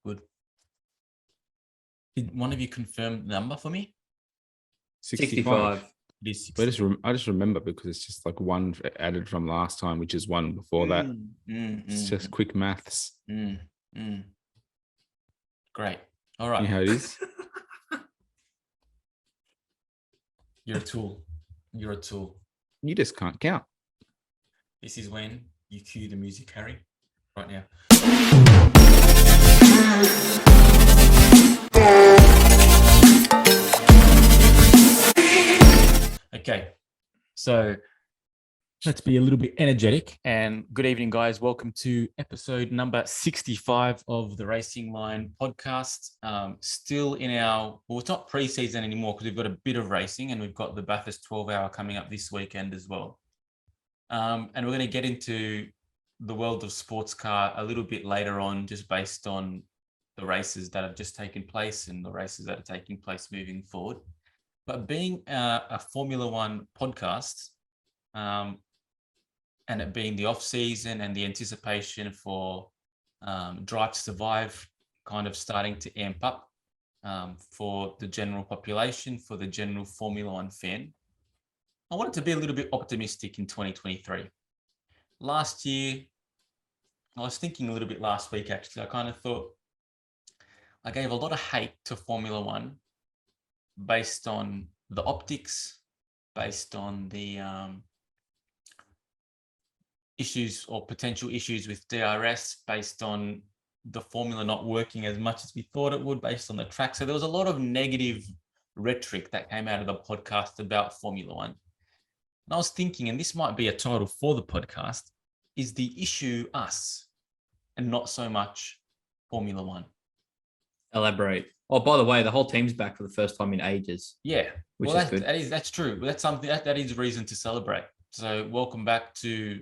Good. Did one of you confirm the number for me? 65. It is But 60. I just remember because it's just like one added from last time, which is one before that. It's just quick maths. Great. All right. You know how it is? You're a tool. You're a tool. You just can't count. This is when you cue the music, Harry. Right now. Okay. So let's be a little bit energetic. And good evening, guys. Welcome to episode number 65 of the Racing Line podcast. Still in our, well, it's not preseason anymore because we've got a bit of racing and we've got the Bathurst 12 hour coming up this weekend as well. And we're going to get into the world of sports car a little bit later on, just based on the races that have just taken place and the races that are taking place moving forward. But being a Formula One podcast, and it being the off season and the anticipation for Drive to Survive kind of starting to amp up for the general population, for the general Formula One fan, I wanted to be a little bit optimistic in 2023. Last year, I was thinking a little bit last week, actually, I kind of thought I gave a lot of hate to Formula One based on the optics, based on the issues or potential issues with DRS, based on the formula not working as much as we thought it would, based on the track. So there was a lot of negative rhetoric that came out of the podcast about Formula One. And I was thinking, and this might be a title for the podcast, is the issue us and not so much Formula One? Elaborate. Oh, by the way, the whole team's back for the first time in ages. Yeah, which is good. That's true. That's something that is a reason to celebrate. So welcome back to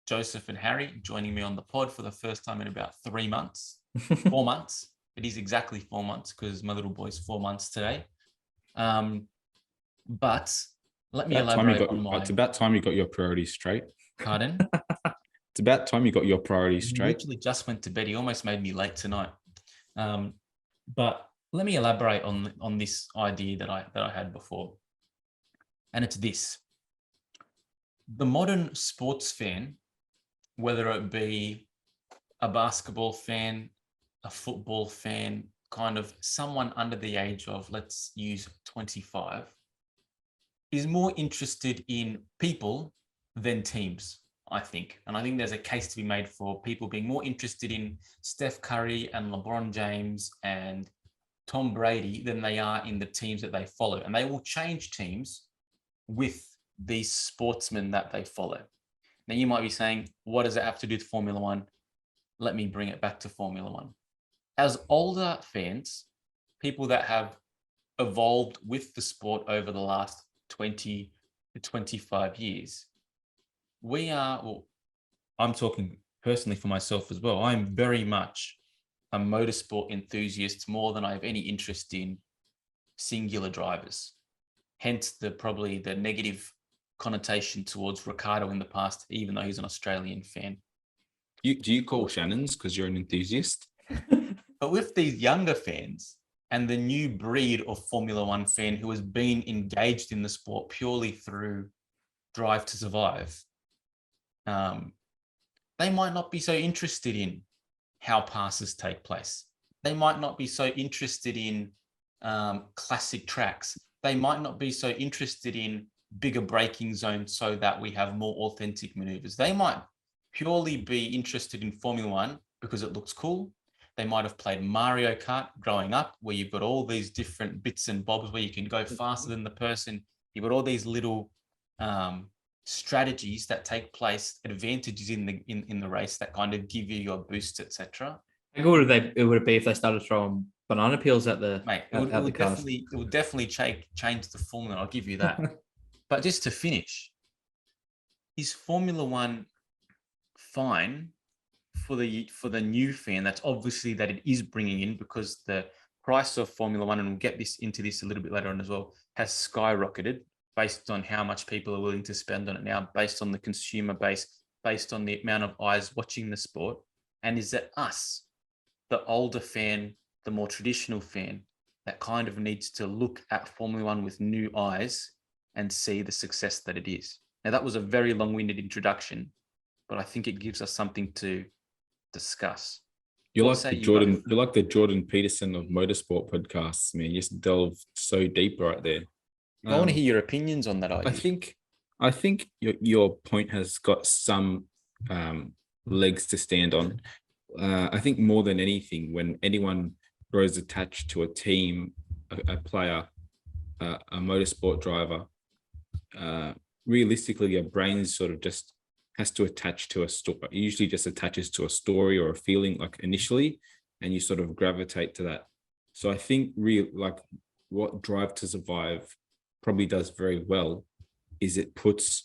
Joseph and Harry joining me on the pod for the first time in about 3 months, 4 months. It is exactly 4 months because my little boy's 4 months today. But let me elaborate on my... It's about time you got your priorities straight. Pardon? It's about time you got your priorities straight. He literally just went to bed. He almost made me late tonight. But let me elaborate on this idea that I had before. And it's this. The modern sports fan, whether it be a basketball fan, a football fan, kind of someone under the age of, let's use 25, is more interested in people than teams, I think. And I think there's a case to be made for people being more interested in Steph Curry and LeBron James and Tom Brady than they are in the teams that they follow. And they will change teams with these sportsmen that they follow. Now, you might be saying, what does it have to do with Formula One? Let me bring it back to Formula One. As older fans, people that have evolved with the sport over the last 20 to 25 years, we are, well, I'm talking personally for myself as well. I'm very much a motorsport enthusiast more than I have any interest in singular drivers. Hence probably the negative connotation towards Ricardo in the past, even though he's an Australian fan. Do you call Shannon's because you're an enthusiast? But with these younger fans and the new breed of Formula One fan who has been engaged in the sport purely through Drive to Survive, they might not be so interested in how passes take place. They might not be so interested in classic tracks. They might not be so interested in bigger braking zones so that we have more authentic maneuvers. They might purely be interested in Formula One because it looks cool. They might have played Mario Kart growing up, where you've got all these different bits and bobs where you can go faster than the person. You've got all these little strategies that take place, advantages in the race that kind of give you your boost, etc. How good would it be if they started throwing banana peels at the mate? It would definitely change the formula. I'll give you that. But just to finish, is Formula One fine for the new fan? That's obviously that it is bringing in, because the price of Formula One, and we'll get into this a little bit later on as well, has skyrocketed based on how much people are willing to spend on it now, based on the consumer base, based on the amount of eyes watching the sport. And is it us, the older fan, the more traditional fan, that kind of needs to look at Formula One with new eyes and see the success that it is. Now, that was a very long-winded introduction, but I think it gives us something to discuss. You're What like say the you Jordan. both? You're like the Jordan Peterson of motorsport podcasts, man. You just delve so deep right there. I want to hear your opinions on that idea. I think your point has got some legs to stand on. I think more than anything, when anyone grows attached to a team, a player, a motorsport driver, realistically, your brain sort of just has to attach to a story. It usually just attaches to a story or a feeling, like initially, and you sort of gravitate to that. So I think like what Drive to Survive probably does very well is it puts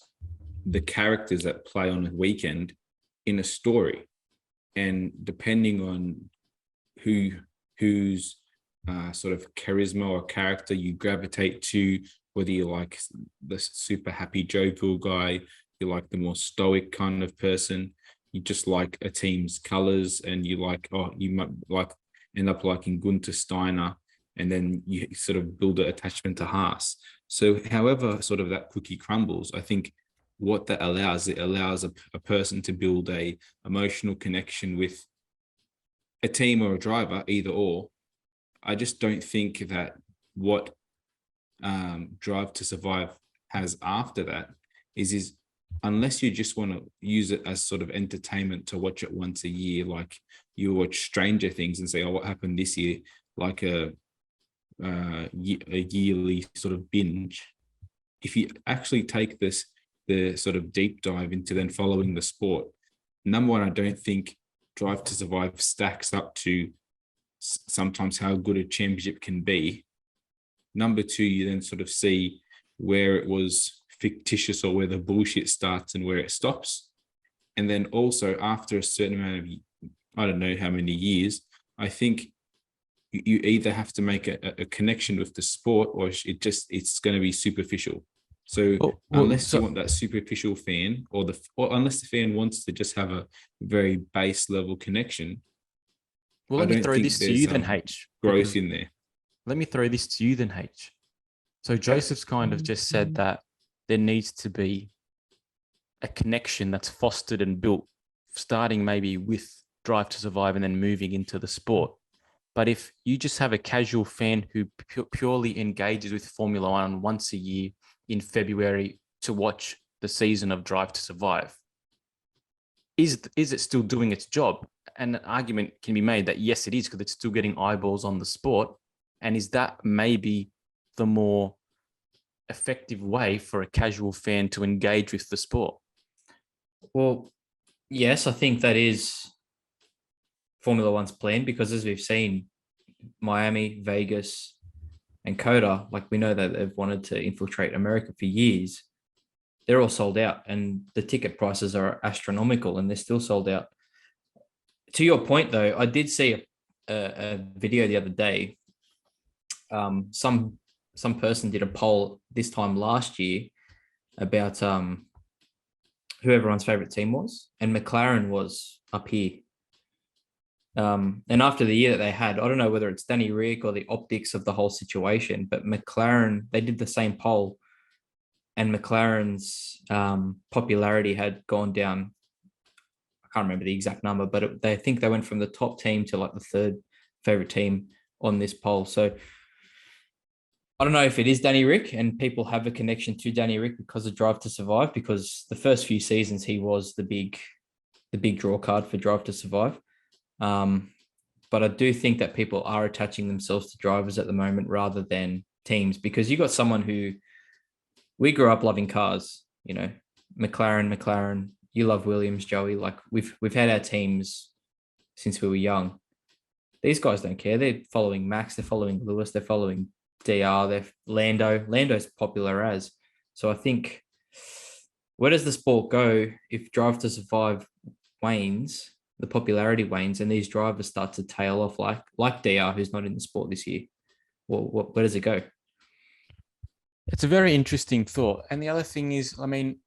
the characters that play on a weekend in a story, and depending on whose sort of charisma or character you gravitate to, whether you like the super happy jovial guy, you like the more stoic kind of person, you just like a team's colors, and you might like end up liking Gunther Steiner, and then you sort of build an attachment to Haas. So however sort of that cookie crumbles, I think what that allows, it allows a person to build a emotional connection with a team or a driver, either or. I just don't think that what Drive to Survive has after that is unless you just want to use it as sort of entertainment to watch it once a year, like you watch Stranger Things and say, oh, what happened this year, like a yearly sort of binge. If you actually take the sort of deep dive into then following the sport, number one, I don't think Drive to Survive stacks up to sometimes how good a championship can be. Number two, you then sort of see where it was fictitious or where the bullshit starts and where it stops. And then also after a certain amount of, I don't know how many years, I think you either have to make a connection with the sport, or it's going to be superficial. So unless you want that superficial fan, or unless the fan wants to just have a very base level connection, well, let me throw this to you then, H. Growth in there. Let me throw this to you then, H. So Joseph's kind of just said that there needs to be a connection that's fostered and built, starting maybe with Drive to Survive and then moving into the sport. But if you just have a casual fan who purely engages with Formula One once a year in February to watch the season of Drive to Survive, is it still doing its job? And an argument can be made that yes, it is, because it's still getting eyeballs on the sport. And is that maybe the more effective way for a casual fan to engage with the sport? Well, yes, I think that is Formula One's plan, because as we've seen, Miami, Vegas, and Coda, like we know that they've wanted to infiltrate America for years. They're all sold out, and the ticket prices are astronomical, and they're still sold out. To your point, though, I did see a video the other day. Some person did a poll this time last year about who everyone's favorite team was, and McLaren was up here. And after the year that they had, I don't know whether it's Danny Rick or the optics of the whole situation, but McLaren, they did the same poll, and McLaren's popularity had gone down. I can't remember the exact number, but they think they went from the top team to like the third favorite team on this poll. So I don't know if it is Danny Rick and people have a connection to Danny Rick because of Drive to Survive, because the first few seasons he was the big draw card for Drive to Survive. But I do think that people are attaching themselves to drivers at the moment rather than teams, because you got someone who, we grew up loving cars, you know, McLaren, you love Williams, Joey, like we've had our teams since we were young. These guys don't care. They're following Max, they're following Lewis, they're following DR, they're Lando's popular as. So I think, where does the sport go if Drive to Survive wanes, the popularity wanes, and these drivers start to tail off like DR, who's not in the sport this year? Well, where does it go? It's a very interesting thought. And the other thing is, I mean,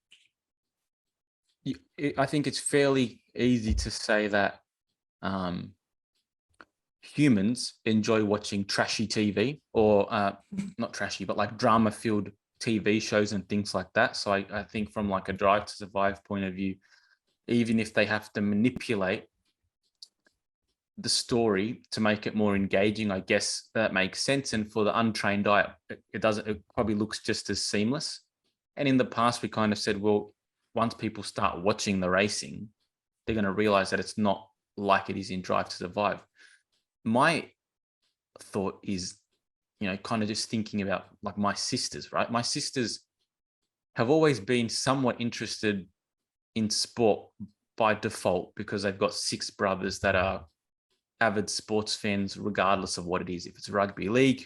I think it's fairly easy to say that humans enjoy watching trashy TV or not trashy, but like drama-filled TV shows and things like that. So I think from like a Drive to Survive point of view, even if they have to manipulate the story to make it more engaging, I guess that makes sense. And for the untrained eye, it probably looks just as seamless. And in the past, we kind of said, well, once people start watching the racing, they're going to realize that it's not like it is in Drive to Survive. My thought is, kind of just thinking about like my sisters, right? My sisters have always been somewhat interested in sport by default because they've got 6 brothers that are avid sports fans, regardless of what it is. If it's rugby league,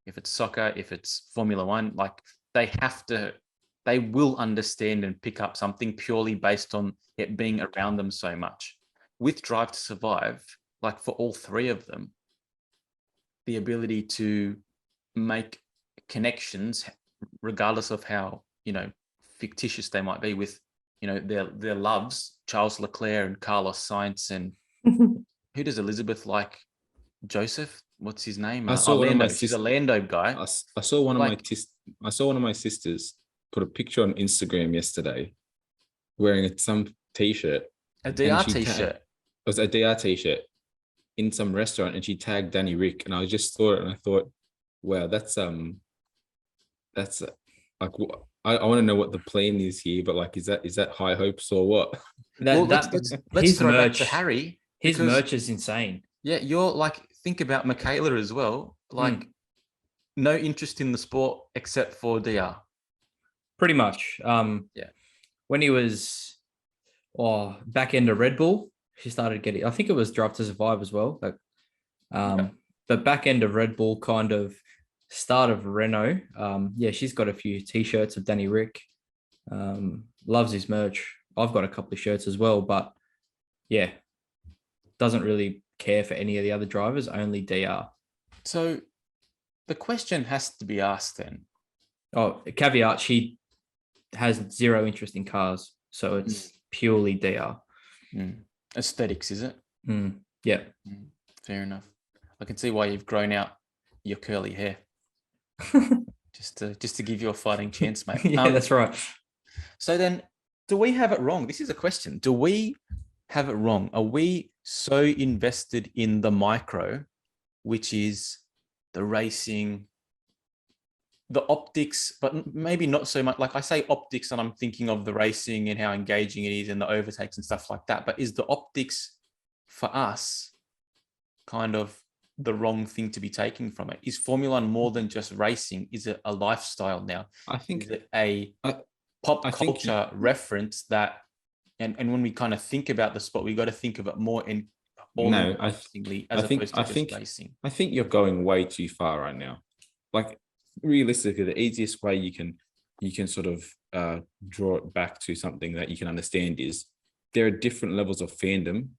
if it's soccer, if it's Formula One, like they will understand and pick up something purely based on it being around them so much. With Drive to Survive, like for all 3 of them, the ability to make connections, regardless of how, fictitious they might be with, their loves, Charles Leclerc and Carlos Sainz, and who does Elizabeth like? Joseph? What's his name? I saw one of my Orlando. She's a Lando guy. I saw one of Like- I saw one of my sisters put a picture on Instagram yesterday wearing some t-shirt. A DR she t-shirt. It was a DR t-shirt in some restaurant, and she tagged Danny Rick, and I just saw it and I thought, wow, that's like, I want to know what the plan is here, but like, is that high hopes or what? Well, let's his throw back merch, to Harry. his because- merch is insane. Yeah, you're like, think about Michaela as well. Like, no interest in the sport except for DR. Pretty much. Yeah. When he was back end of Red Bull, she started getting, I think it was Drive to Survive as well. Like, but back end of Red Bull, kind of start of Renault. She's got a few t-shirts of Danny Rick. Loves his merch. I've got a couple of shirts as well, but yeah, doesn't really care for any of the other drivers, only DR. So the question has to be asked then. Oh, caveat, she has 0 interest in cars, so it's purely DR. Aesthetics, is it? Yeah. Fair enough. I can see why you've grown out your curly hair. just to give you a fighting chance, mate. Yeah, that's right. So then, do we have it wrong? This is a question. Do we have it wrong? Are we so invested in the micro, which is the racing, the optics, but maybe not so much? Like, I say optics and I'm thinking of the racing and how engaging it is and the overtakes and stuff like that. But is the optics for us kind of the wrong thing to be taking from it? Is Formula One more than just racing? Is it a lifestyle now? I think Is it a pop culture reference that, and when we kind of think about the sport, we got to think of it more in all-encompassingly as opposed to just racing. I think you're going way too far right now. Like, realistically, the easiest way you can sort of draw it back to something that you can understand is there are different levels of fandom.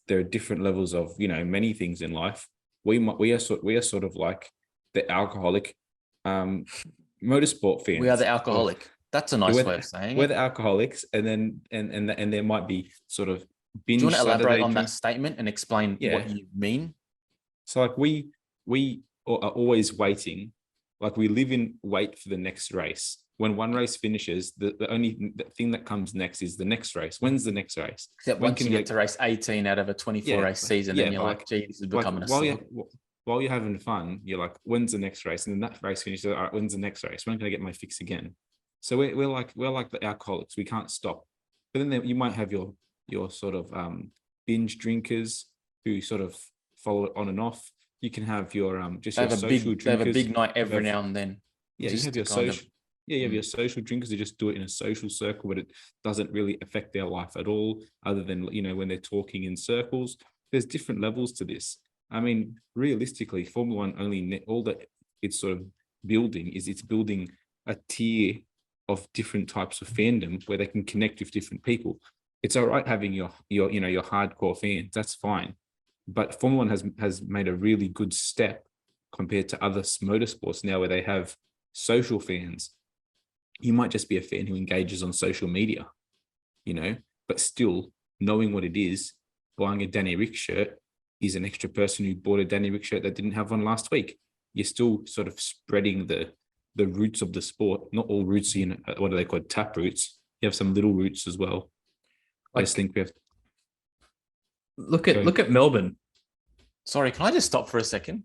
There are different levels of, many things in life. We are sort of like the alcoholic motorsport fans. We are the alcoholic. That's a nice way of saying we're it. the alcoholics, and then and there might be sort of binge. Do you want to elaborate Saturday on that drink. statement and explain what you mean? So like we are always waiting, like we live in wait for the next race. When one race finishes, the only thing that comes next is the next race. When's the next race? Except once you get to race 18 out of a 24 race season, then you're like, gee, this is becoming a slog. While you're having fun, you're like, when's the next race? And then that race finishes. All right, when's the next race? When can I get my fix again? So we're like the alcoholics. We can't stop. But then you might have your sort of binge drinkers who sort of follow it on and off. You can have your just your social drinkers. They have a big night every now and then. Yeah, you have your social. You have your social drinkers who just do it in a social circle, but it doesn't really affect their life at all, other than when they're talking in circles. There's different levels to this. I mean, realistically, Formula One only all that it's sort of building is it's building a tier of different types of fandom where they can connect with different people. It's all right having your hardcore fans, that's fine. But Formula One has made a really good step compared to other motorsports now where they have social fans. You might just be a fan who engages on social media, but still knowing what it is, buying a Danny Rick shirt is an extra person who bought a Danny Rick shirt that didn't have one last week. You're still sort of spreading the roots of the sport. Not all roots, what are they called? Tap roots. You have some little roots as well. I just think we have. Look at Melbourne. Sorry, can I just stop for a second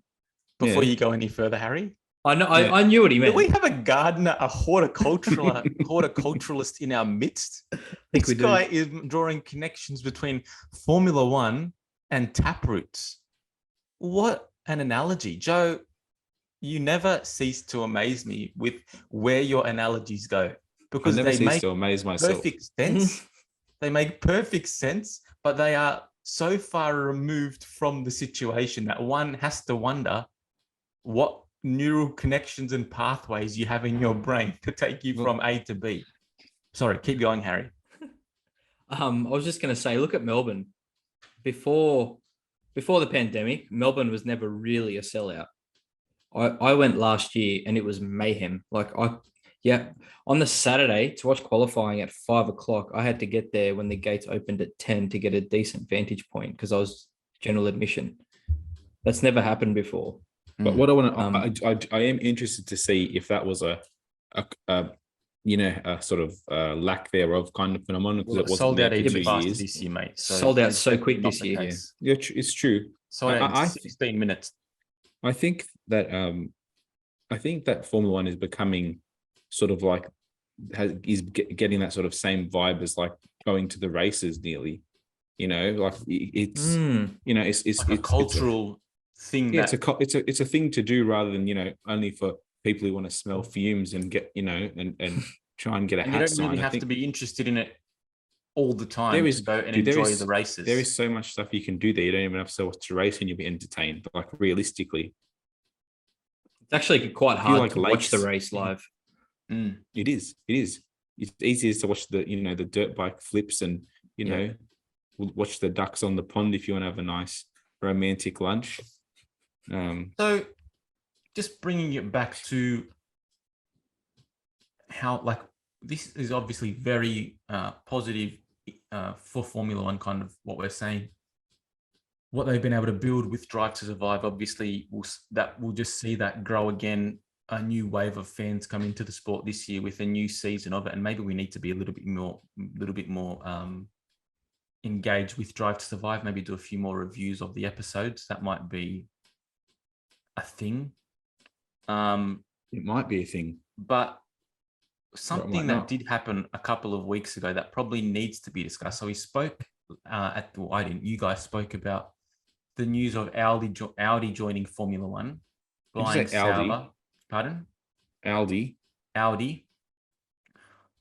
before you go any further, Harry? I know. I knew what he meant. Do we have a gardener, a horticulturalist in our midst? This guy is drawing connections between Formula One and taproots. What an analogy, Joe! You never cease to amaze me with where your analogies go, because they make to amaze myself. Perfect sense. They make perfect sense, but they are so far removed from the situation that one has to wonder what neural connections and pathways you have in your brain to take you from A to B. Sorry, keep going, Harry. I was just going to say, look at Melbourne. Before the pandemic, Melbourne was never really a sellout. I went last year and it was mayhem. On the Saturday to watch qualifying at 5:00, I had to get there when the gates opened at 10 to get a decent vantage point because I was general admission. That's never happened before. But what I want to, I am interested to see if that was a sort of lack thereof kind of phenomenon, because it wasn't sold out there for even 2 faster years. this year, mate. Sold out so quick this year. Yeah, it's true. Sold out in 16 minutes. I think that Formula One is becoming sort of like getting that sort of same vibe as like going to the races nearly. It's it's like a cultural thing. Yeah, it's a thing to do rather than only for people who want to smell fumes and get and try and get a hat. You don't sign. really have to be interested in it all the time to go and there enjoy is- the races. There is so much stuff you can do there. You don't even have to watch the race and you'll be entertained. But like realistically, It's actually quite hard to watch the race live. It is. It's easiest to watch the the dirt bike flips and watch the ducks on the pond if you want to have a nice romantic lunch. So, just bringing it back to how this is obviously very positive for Formula One, kind of what we're saying. What they've been able to build with Drive to Survive, obviously, we'll just see that grow again. A new wave of fans come into the sport this year with a new season of it, and maybe we need to be a little bit more engaged with Drive to Survive. Maybe do a few more reviews of the episodes. That might be a thing. It might be a thing, but something that did happen a couple of weeks ago that probably needs to be discussed. So we spoke you guys spoke about the news of Audi joining Formula One. Did you say Audi? Pardon? Audi.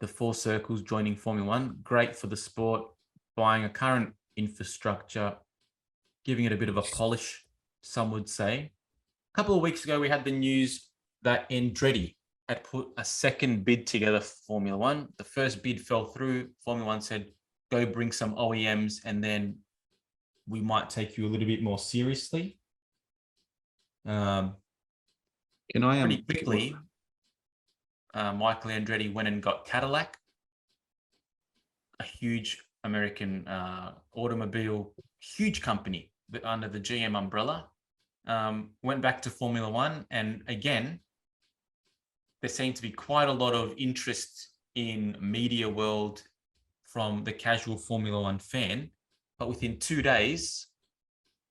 The Four Circles joining Formula One. Great for the sport, buying a current infrastructure, giving it a bit of a polish, some would say. A couple of weeks ago, we had the news that Andretti had put a second bid together for Formula One. The first bid fell through. Formula One said, go bring some OEMs and then we might take you a little bit more seriously. Pretty quickly, Michael Andretti went and got Cadillac, a huge American automobile, huge company under the GM umbrella. Went back to Formula One, and again, there seemed to be quite a lot of interest in media world from the casual Formula One fan. But within 2 days,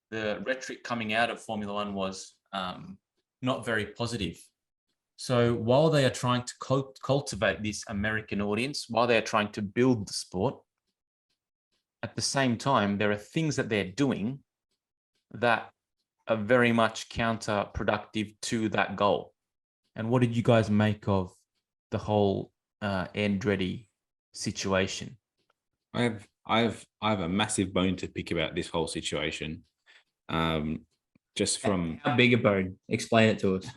the rhetoric coming out of Formula One was not very positive. So while they are trying to cultivate this American audience, while they are trying to build the sport, at the same time, there are things that they're doing that are very much counterproductive to that goal. And what did you guys make of the whole Andretti situation? I have a massive bone to pick about this whole situation. Just from how big a bone? Explain it to us.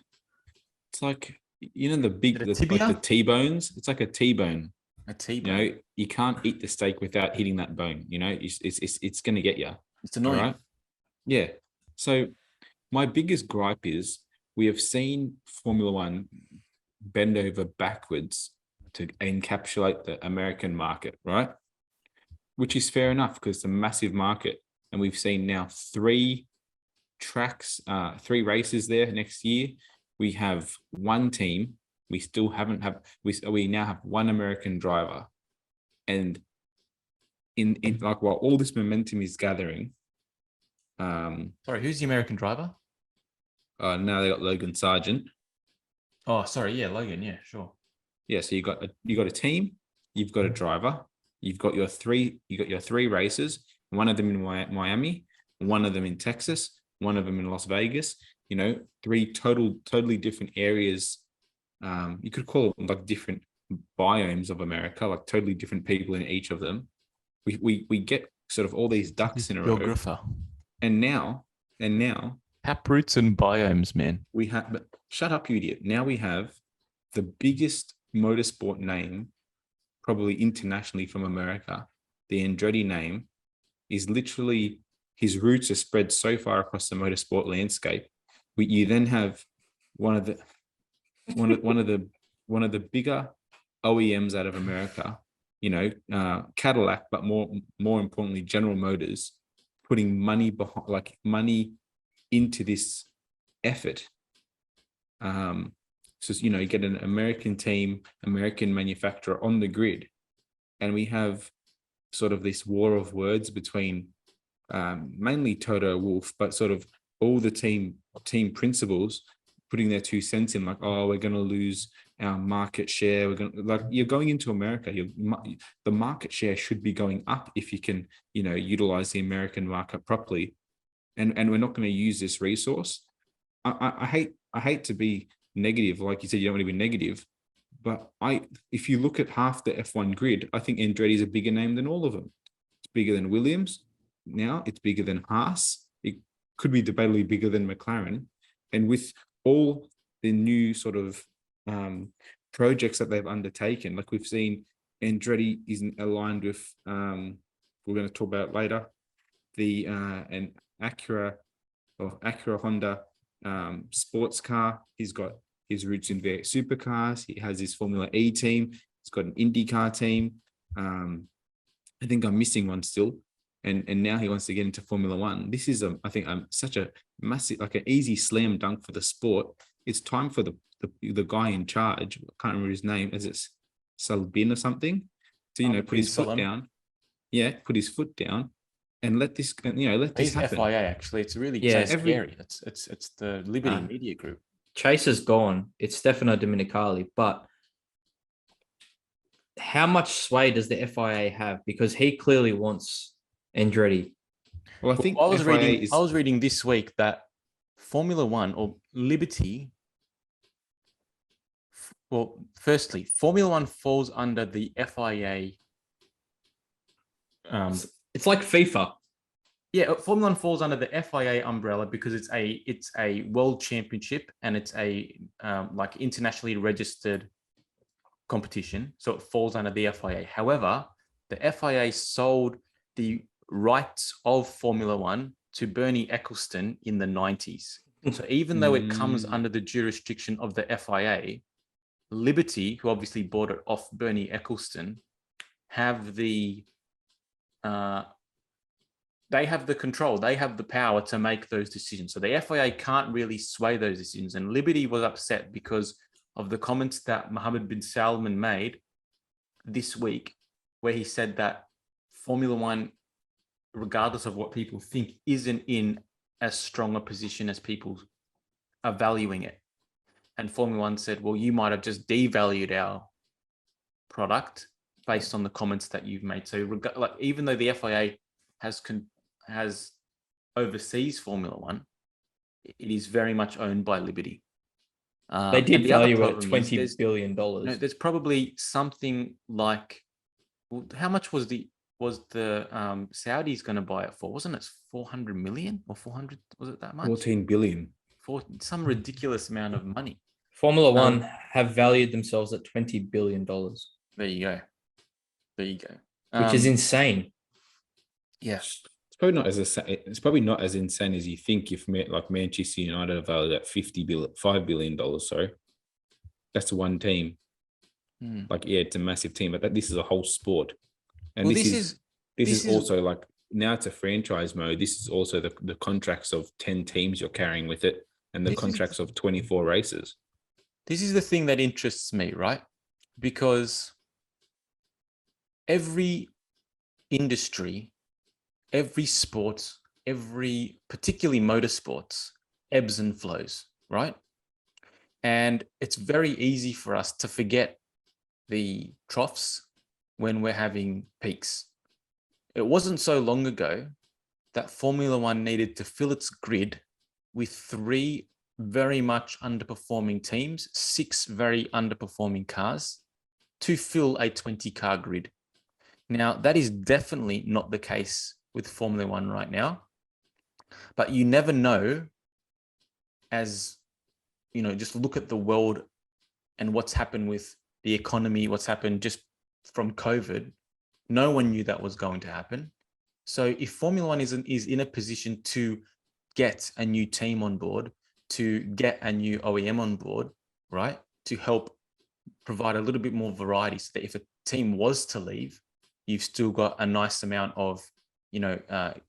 It's like the big Is it a like the tibia? T-bones. It's like a T-bone. A T-bone. You can't eat the steak without hitting that bone. It's going to get you. It's annoying. All right? Yeah. So my biggest gripe is we have seen Formula One bend over backwards to encapsulate the American market, right? Which is fair enough because it's a massive market. And we've seen now 3 tracks, 3 races there next year. We have one team. We still haven't have we now have one American driver, and in like while all this momentum is gathering, Sorry, who's the American driver? now they got Logan Sargent. Oh, sorry, yeah, Logan. Yeah, sure. Yeah, so you got a team, you've got a driver, you've got your 3 races, one of them in Miami, one of them in Texas, one of them in Las Vegas. 3 totally different areas. You could call them like different biomes of America, like totally different people in each of them. We get sort of all these ducks in a row. Geographer. And now Taproots and biomes, man. we have, but shut up, you idiot. Now we have the biggest motorsport name, probably internationally from America. The Andretti name is literally, his roots are spread so far across the motorsport landscape. You then have one of the bigger OEMs out of America, Cadillac, but more importantly, General Motors, putting money behind, like money into this effort. So you get an American team, American manufacturer on the grid, and we have sort of this war of words between mainly Toto Wolff, but sort of all the team principals putting their 2 cents in, like, oh, we're going to lose our market share. We're going to, like, you're going into America. The market share should be going up if you can, utilize the American market properly. And we're not going to use this resource. I hate to be negative, like you said, you don't want to be negative, but if you look at half the F1 grid, I think Andretti is a bigger name than all of them. It's bigger than Williams. Now it's bigger than Haas. It could be debatably bigger than McLaren. And with all the new sort of projects that they've undertaken, like we've seen, Andretti isn't aligned with, we're going to talk about later, an Acura Honda sports car. He's got his roots in V8 supercars. He has his Formula E team. He's got an IndyCar team. I think I'm missing one still. And now he wants to get into Formula One. This is, I think, such a massive, like an easy slam dunk for the sport. It's time for the guy in charge. I can't remember his name. Is it Salbin or something? To put his foot down. Yeah, put his foot down and let this He's happen. FIA, actually. It's really scary. It's the Liberty Media Group. Chase is gone. It's Stefano Domenicali, but how much sway does the FIA have? Because he clearly wants Andretti. Well, I think I was reading this week that Formula One or Liberty. Well, firstly, Formula One falls under the FIA. It's like FIFA. Yeah, Formula One falls under the FIA umbrella because it's a world championship and it's a like internationally registered competition, so it falls under the FIA. However, the FIA sold the rights of Formula One to Bernie Ecclestone in the 90s. So even though it comes under the jurisdiction of the FIA, Liberty, who obviously bought it off Bernie Ecclestone, have the they have the control, they have the power to make those decisions. So the FIA can't really sway those decisions. And Liberty was upset because of the comments that Mohammed bin Salman made this week, where he said that Formula One, regardless of what people think, isn't in as strong a position as people are valuing it. And Formula One said, well, you might have just devalued our product based on the comments that you've made. So even though the FIA has oversees Formula One, it is very much owned by Liberty. They did value it at $20 billion. There's probably something like, well, how much was the Saudis going to buy it for? Wasn't it 400 million or 400? Was it that much? 14 billion. For some ridiculous amount of money. Formula One have valued themselves at $20 billion. There you go. Which is insane. Yeah. It's probably not as insane as you think. If like Manchester United are valued at $5 billion, sorry, that's one team. Like, yeah, it's a massive team, but this is a whole sport, and this is also like now it's a franchise mode. This is also the contracts of 10 teams you're carrying with it, and the contracts of 24 races. This is the thing that interests me, right? Because every industry, every sport, particularly motorsports, ebbs and flows, right? And it's very easy for us to forget the troughs when we're having peaks. It wasn't so long ago that Formula One needed to fill its grid with 3 very much underperforming teams, 6 very underperforming cars to fill a 20-car grid. Now, that is definitely not the case with Formula One right now, but you never know. As you know, just look at the world and what's happened with the economy, what's happened just from COVID. No one knew that was going to happen. So if Formula One is in a position to get a new team on board, to get a new OEM on board, right, to help provide a little bit more variety, so that if a team was to leave, you've still got a nice amount of,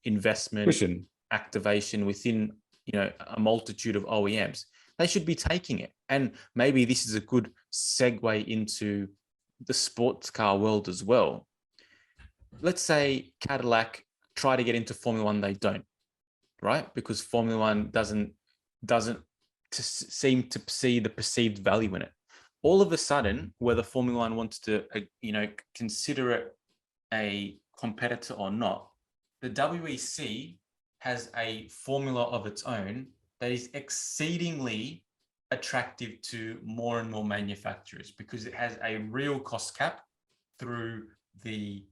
investment, Cushion. activation within, a multitude of OEMs. They should be taking it. And maybe this is a good segue into the sports car world as well. Let's say Cadillac try to get into Formula One, they don't, right? Because Formula One doesn't seem to see the perceived value in it. All of a sudden, whether Formula One wants to, consider it a competitor or not, the WEC has a formula of its own that is exceedingly attractive to more and more manufacturers, because it has a real cost cap through the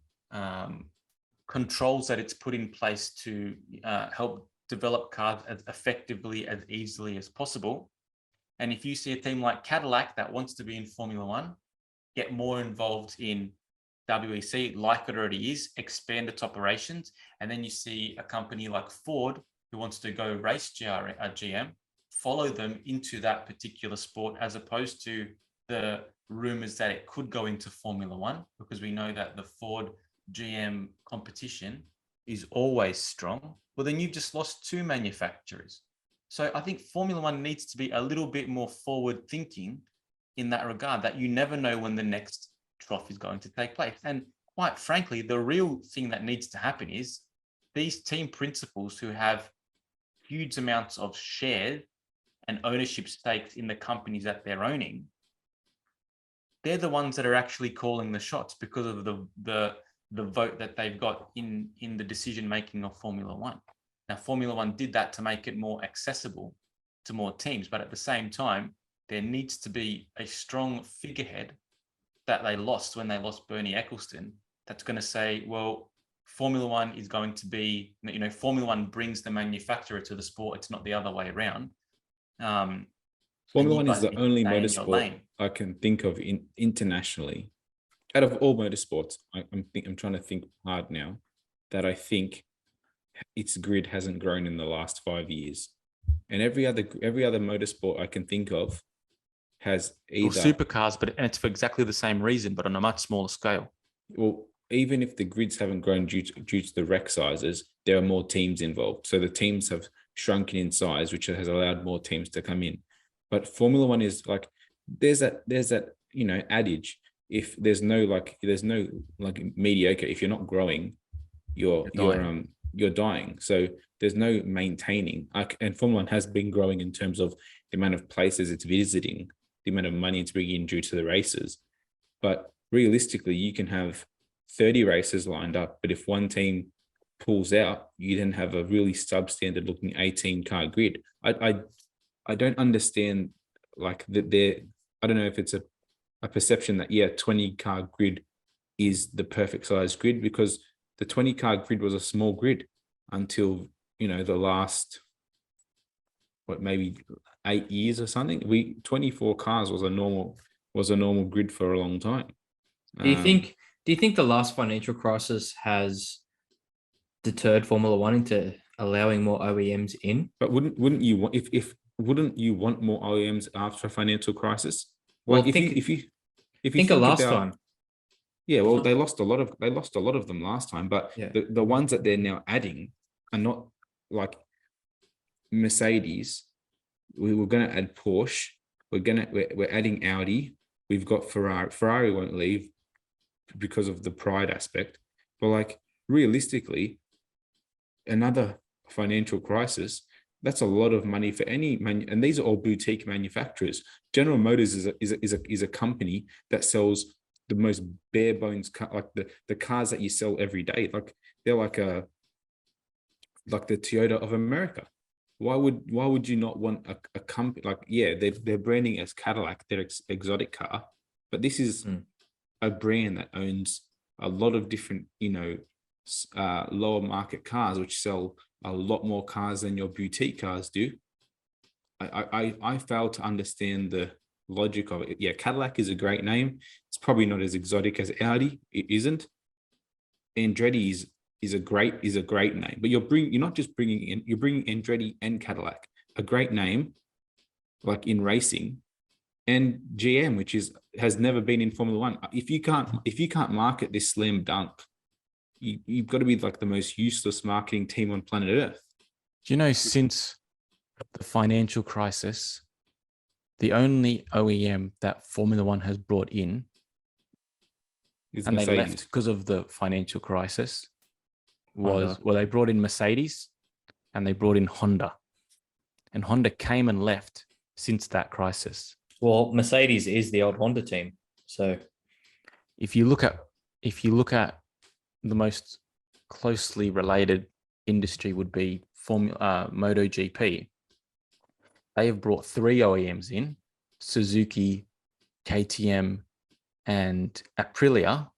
controls that it's put in place to help develop cars as effectively, as easily as possible. And if you see a team like Cadillac that wants to be in Formula One, get more involved in WEC, like it already is, expand its operations, and then you see a company like Ford who wants to go race GM, follow them into that particular sport, as opposed to the rumors that it could go into Formula One, because we know that the Ford GM competition is always strong. Well, then you've just lost 2 manufacturers. So I think Formula One needs to be a little bit more forward thinking in that regard, that you never know when the next trough is going to take place. And quite frankly, the real thing that needs to happen is these team principals who have huge amounts of shares and ownership stakes in the companies that they're owning, they're the ones that are actually calling the shots, because of the vote that they've got in the decision making of Formula One. Now, Formula One did that to make it more accessible to more teams, but at the same time, there needs to be a strong figurehead that they lost when they lost Bernie Ecclestone, that's going to say, well, Formula One is going to be, Formula One brings the manufacturer to the sport. It's not the other way around. Formula One is the only motorsport I can think of internationally, out of all motorsports. I'm trying to think hard now, that I think its grid hasn't grown in the last 5 years, and every other motorsport I can think of has either supercars, but it's for exactly the same reason, but on a much smaller scale. Well, even if the grids haven't grown due to the wreck sizes, there are more teams involved. So the teams have shrunken in size, which has allowed more teams to come in. But Formula One is like, there's that adage: if there's no mediocre, if you're not growing, you're dying. So there's no maintaining. And Formula One has been growing in terms of the amount of places it's visiting, the amount of money it's bringing in due to the races. But realistically, you can have 30 races lined up, but if one team pulls out, you then have a really substandard looking 18-car grid. I don't understand, like, that I don't know if it's a perception that 20-car grid is the perfect size grid, because the 20-car grid was a small grid until the last maybe 8 years or something. 24 cars was a normal grid for a long time. Do you think the last financial crisis has deterred Formula One into allowing more OEMs in? But wouldn't you want wouldn't you want more OEMs after a financial crisis? Well, like if you think of last time. Yeah, well, they lost a lot of them last time, but Yeah. the ones that they're now adding are not like Mercedes. We were going to add Porsche. We're adding Audi. We've got Ferrari. Ferrari won't leave because of the pride aspect. But like realistically, another financial crisis, that's a lot of money for and these are all boutique manufacturers. General Motors is a company that sells the most bare bones car, like the cars that you sell every day. Like they're like the Toyota of America. Why would you not want a company like, yeah, they're branding as Cadillac, their exotic car, but this is a brand that owns a lot of different, lower market cars, which sell a lot more cars than your boutique cars do. I fail to understand the logic of it. Yeah, Cadillac is a great name. It's probably not as exotic as Audi. It isn't. Andretti is a great name, but you're not just bringing Andretti and Cadillac, a great name, like in racing, and GM, which has never been in Formula One. If you can't market this slam dunk, you've got to be like the most useless marketing team on planet Earth. Do you know, since the financial crisis, the only OEM that Formula One has brought in, It's and Mercedes. they left because of the financial crisis, Honda. they brought in Mercedes and they brought in Honda. And Honda came and left since that crisis. Well, Mercedes is the old Honda team. So if you look at the most closely related industry would be MotoGP. They have brought 3 OEMs in: Suzuki, KTM, and Aprilia,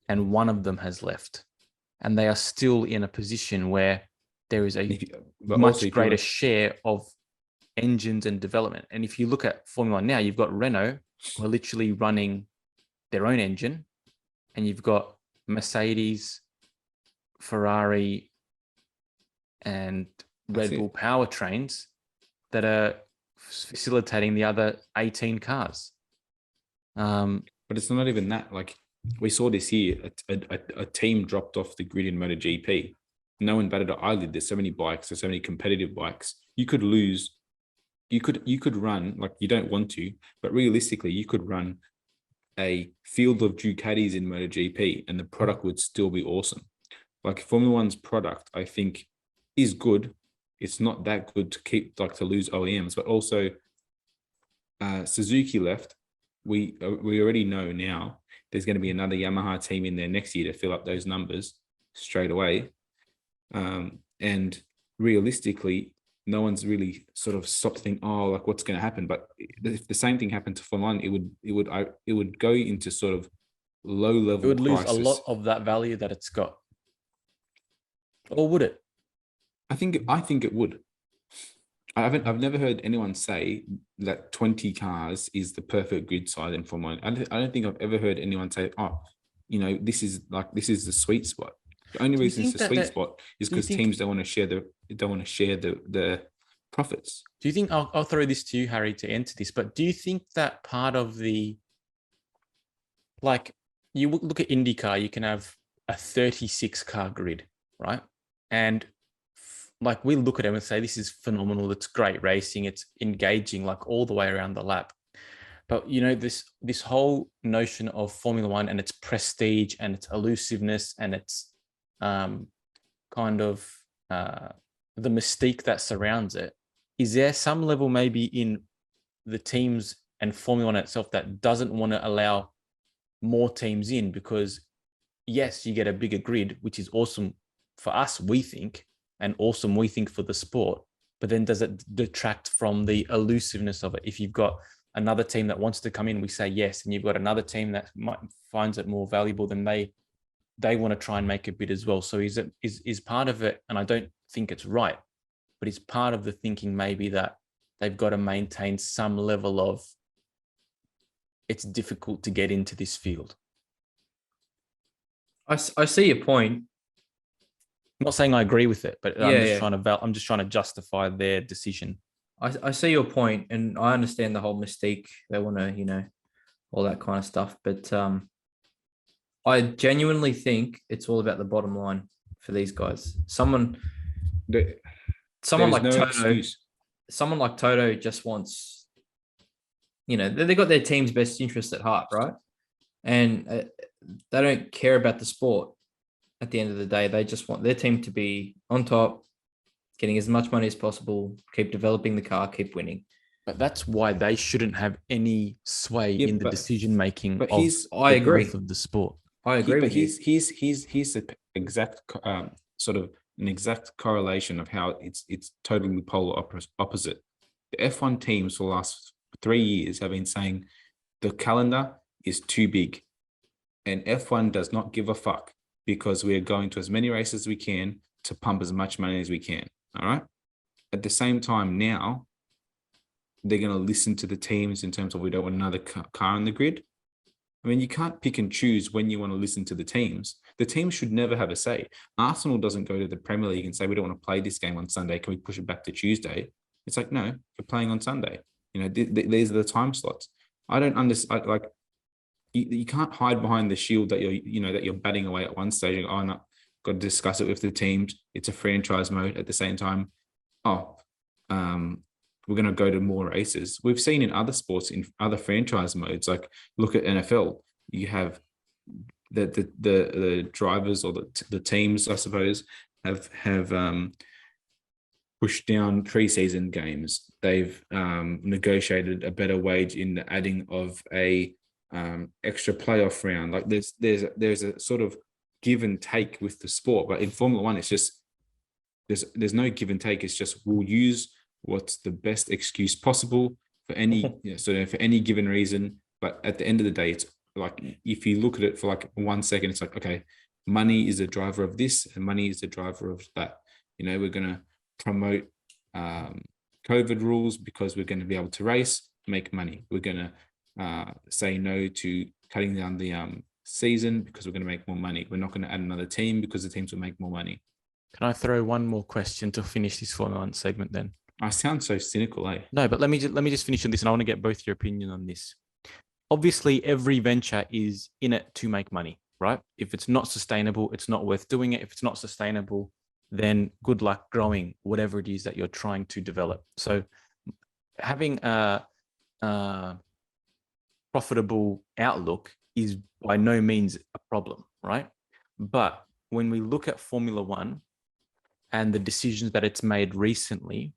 and one of them has left. And they are still in a position where there is a much greater share of engines and development. And if you look at Formula One now, you've got Renault, who are literally running their own engine, and you've got Mercedes, Ferrari, and Red Bull powertrains that are facilitating the other 18 cars. But it's not even that. Like we saw this year, a team dropped off the grid in MotoGP. No one batted an eyelid. There's so many bikes. There's so many competitive bikes. You could lose. You could run, like you don't want to, but realistically, you could run a field of Ducatis in MotoGP and the product would still be awesome. Like Formula One's product, I think, is good. It's not that good to lose OEMs, but also Suzuki left. We already know now there's going to be another Yamaha team in there next year to fill up those numbers straight away. And realistically, no one's really sort of stopped to think, oh, like what's going to happen. But if the same thing happened to Formula One, it would go into sort of low level. It would lose a lot of that value that it's got. Or would it? I think it would. I've never heard anyone say that 20 cars is the perfect grid size in Formula One. I don't think I've ever heard anyone say, oh, this is the sweet spot. The only reason it's the sweet spot is because teams don't want to share the profits. Do you think I'll throw this to you, Harry, to answer this? But do you think that part of the, like, you look at IndyCar, you can have a 36 car grid, right? And like we look at it and say, this is phenomenal. It's great racing. It's engaging, like all the way around the lap. But this whole notion of Formula One and its prestige and its elusiveness and its kind of the mystique that surrounds it. Is there some level maybe in the teams and Formula One itself that doesn't want to allow more teams in? Because yes, you get a bigger grid, which is awesome for us, we think, and awesome, we think, for the sport. But then does it detract from the elusiveness of it? If you've got another team that wants to come in, we say yes, and you've got another team that finds it more valuable, than they want to try and make a bid as well. So is part of it, and I don't think it's right, but it's part of the thinking maybe that they've got to maintain some level of, it's difficult to get into this field. I see your point. I'm not saying I agree with it, but I'm just trying to justify their decision. I see your point, and I understand the whole mystique. They want to, all that kind of stuff. But I genuinely think it's all about the bottom line for these guys. Someone There someone is like no Toto, excuse. someone like Toto just wants, they got their team's best interest at heart, right? And they don't care about the sport at the end of the day. They just want their team to be on top, getting as much money as possible, keep developing the car, keep winning. But that's why they shouldn't have any sway Yeah, in the decision making but of I the agree. growth of the sport. I agree but with you. he's the exact sort of an exact correlation of how it's totally polar opposite. The F1 teams for the last 3 years have been saying the calendar is too big, and F1 does not give a fuck because we are going to as many races as we can to pump as much money as we can. All right. At the same time, now they're going to listen to the teams in terms of we don't want another car on the grid. I mean, you can't pick and choose when you want to listen to the teams. The teams should never have a say. Arsenal doesn't go to the Premier League and say, we don't want to play this game on Sunday. Can we push it back to Tuesday? It's like, no, you're playing on Sunday. These are the time slots. I don't understand. Like, you can't hide behind the shield that you're batting away at one stage. And, no, got to discuss it with the teams. It's a franchise mode. At the same time, we're going to go to more races. We've seen in other sports, in other franchise modes, like look at NFL. You have the drivers or the teams, I suppose, have pushed down preseason games. They've negotiated a better wage in the adding of a extra playoff round. Like there's a sort of give and take with the sport, but in Formula One, it's just there's no give and take. It's just we'll use what's the best excuse possible for any for any given reason. But at the end of the day, it's like if you look at it for like 1 second, it's like, okay, money is the driver of this and money is the driver of that. We're going to promote COVID rules because we're going to be able to race, make money. We're going to say no to cutting down the season because we're going to make more money. We're not going to add another team because the teams will make more money. Can I throw one more question to finish this Formula One segment then? I sound so cynical, eh? No, but let me just finish on this, and I want to get both your opinion on this. Obviously, every venture is in it to make money, right? If it's not sustainable, it's not worth doing it. If it's not sustainable, then good luck growing whatever it is that you're trying to develop. So having a profitable outlook is by no means a problem, right? But when we look at Formula One and the decisions that it's made recently,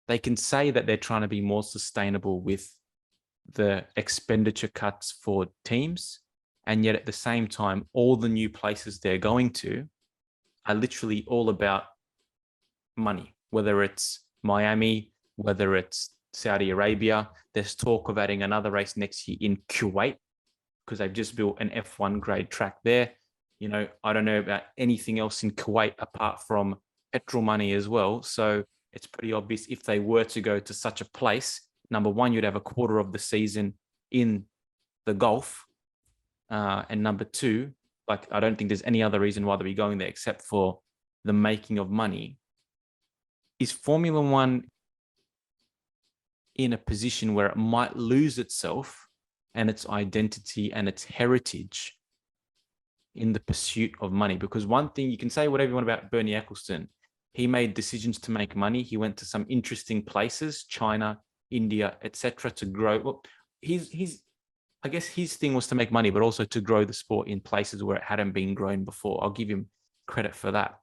they can say that they're trying to be more sustainable with the expenditure cuts for teams. And yet at the same time, all the new places they're going to are literally all about money, whether it's Miami, whether it's Saudi Arabia. There's talk of adding another race next year in Kuwait because they've just built an F1 grade track there. I don't know about anything else in Kuwait apart from petrol money as well. So it's pretty obvious if they were to go to such a place, number one, you'd have a quarter of the season in the Gulf. And number two, like, I don't think there's any other reason why they'd be going there except for the making of money. Is Formula One in a position where it might lose itself and its identity and its heritage in the pursuit of money? Because one thing, you can say whatever you want about Bernie Ecclestone, he made decisions to make money. He went to some interesting places, China, India, etc., to grow. Well, I guess his thing was to make money, but also to grow the sport in places where it hadn't been grown before. I'll give him credit for that.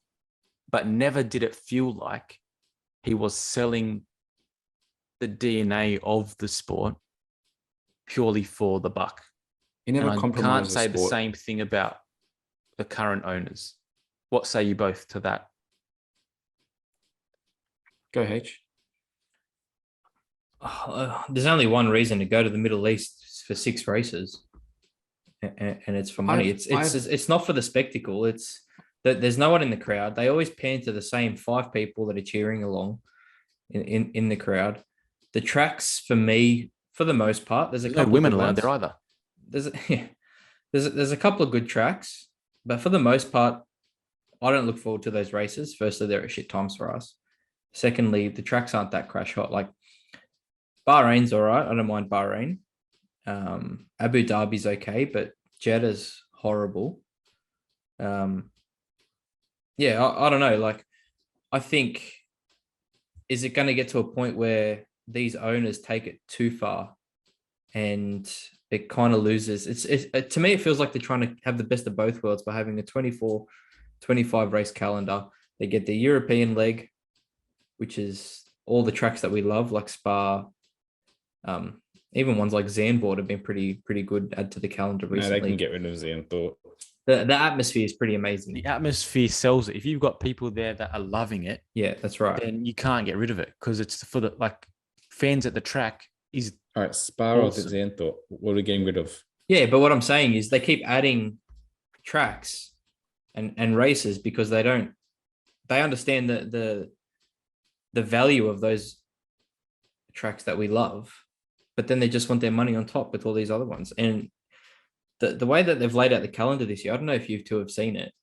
But never did it feel like he was selling the DNA of the sport purely for the buck. He never and I compromised can't the say the sport. same thing about the current owners. What say you both to that? Go H. There's only one reason to go to the Middle East for 6 races, and it's for money. It's not for the spectacle. It's that there's no one in the crowd. They always pan to the same 5 people that are cheering along in the crowd. The tracks, for me, for the most part, there's no women allowed there either. There's a couple of good tracks, but for the most part, I don't look forward to those races. Firstly, they're at shit times for us. Secondly, the tracks aren't that crash hot. Like Bahrain's all right. I don't mind Bahrain. Abu Dhabi's okay, but Jeddah's horrible. Yeah, I don't know. Like, I think, is it going to get to a point where these owners take it too far and it kind of loses? To me, it feels like they're trying to have the best of both worlds by having a 24, 25 race calendar. They get the European leg, which is all the tracks that we love, like Spa. Even ones like Zandvoort have been pretty good add to the calendar recently. No, they can get rid of Zandvoort. The atmosphere is pretty amazing. The atmosphere sells it. If you've got people there that are loving it, Yeah, that's right. then you can't get rid of it because it's for the fans at the track is All right, Spa or Zandvoort, what are we getting rid of? Yeah, but what I'm saying is they keep adding tracks and races because they understand the value of those tracks that we love, but then they just want their money on top with all these other ones. And the way that they've laid out the calendar this year, I don't know if you two have seen it.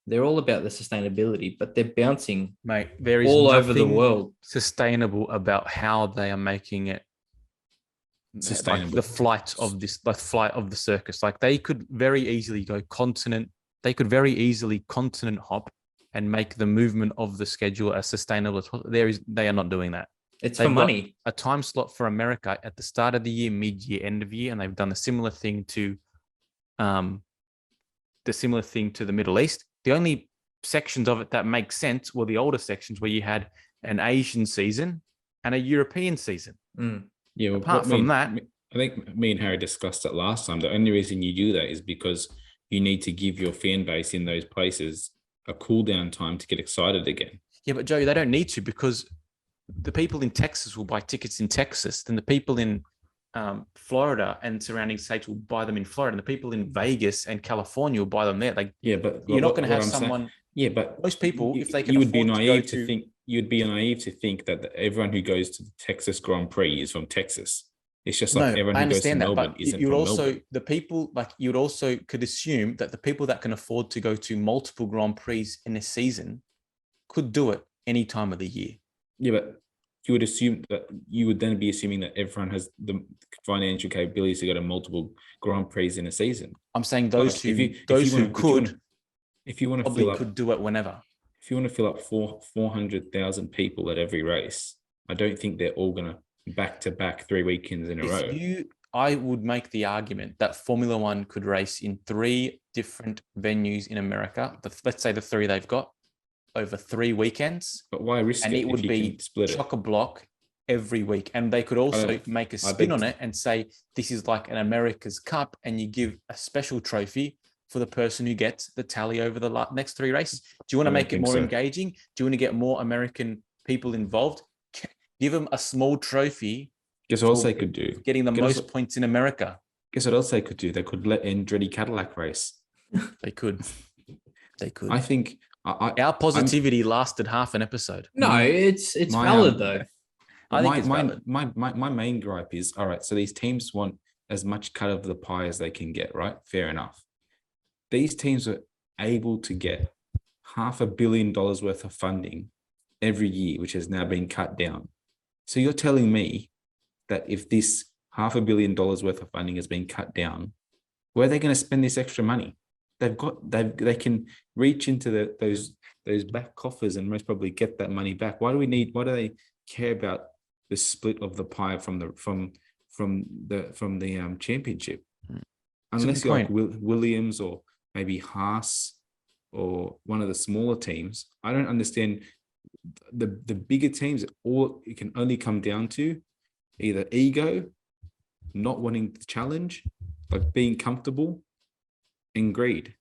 They're all about the sustainability, but they're bouncing, mate. There is all over the world. Sustainable about how they are making it sustainable. Like the flight of the circus. Like they could very easily go continent. They could very easily continent hop and make the movement of the schedule as sustainable as possible. They are not doing that. It's for money. A time slot for America at the start of the year, mid-year, end of year, and they've done a similar thing to the Middle East. The only sections of it that make sense were the older sections where you had an Asian season and a European season. Yeah, well, apart from that, I think me and Harry discussed it last time. The only reason you do that is because you need to give your fan base in those places a cool down time to get excited again. Yeah, but Joey, they don't need to because the people in Texas will buy tickets in Texas, then the people in Florida and surrounding states will buy them in Florida, and the people in Vegas and California will buy them there. Like, yeah, but you're not going to have someone. Saying, yeah, but most people, if they can, you would be naive to think. You'd be naive to think that everyone who goes to the Texas Grand Prix is from Texas. It's just like everyone who goes to Melbourne isn't from Melbourne. The people, like you'd also could assume that the people that can afford to go to multiple Grand Prix in a season could do it any time of the year. Yeah, but you would assume that you would then be assuming that everyone has the financial capabilities to go to multiple Grand Prix in a season. I'm saying those who could do it whenever. If you want to fill up 400,000 people at every race, I don't think they're all going to back-to-back 3 weekends in a row. I would make the argument that Formula One could race in 3 different venues in America. Let's say the 3 they've got over 3 weekends. But why risk it? And it would be chock-a-block every week. And they could also make a spin on it and say, this is like an America's Cup, and you give a special trophy for the person who gets the tally over the next 3 races. Do you want to make it more engaging? Do you want to get more American people involved? Give them a small trophy. Guess what else they could do? Getting the most points in America. Guess what else they could do? They could let Andretti Cadillac race. They could. I think our positivity lasted half an episode. No, it's valid though. I think it's valid. My main gripe is, all right, so these teams want as much cut of the pie as they can get, right? Fair enough. These teams are able to get $500 million worth of funding every year, which has now been cut down. So you're telling me that if this $500 million worth of funding has been cut down, where are they going to spend this extra money? They can reach into those back coffers and most probably get that money back. Why do they care about the split of the pie from the championship? Unless you're like Williams or maybe Haas or one of the smaller teams, I don't understand. The bigger teams, it can only come down to either ego, not wanting to challenge, like being comfortable, and greed.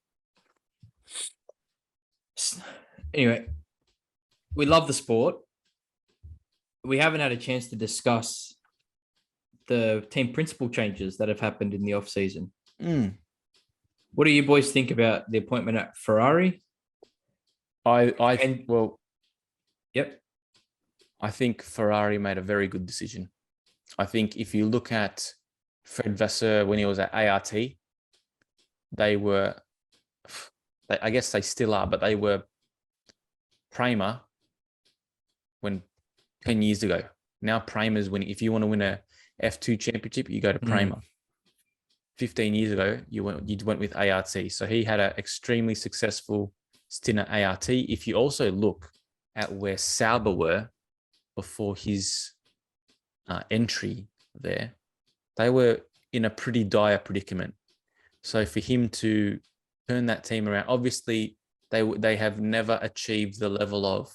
Anyway, we love the sport. We haven't had a chance to discuss the team principal changes that have happened in the off season. What do you boys think about the appointment at Ferrari? Yep. I think Ferrari made a very good decision. I think if you look at Fred Vasseur when he was at ART, I guess they still are, but they were Prema 10 years ago. Now Prema's winning. If you want to win a F2 championship, you go to Prema. 15 years ago, you went with ART. So he had an extremely successful stint at ART. If you also look at where Sauber were before his entry there, they were in a pretty dire predicament. So for him to turn that team around, obviously they have never achieved the level of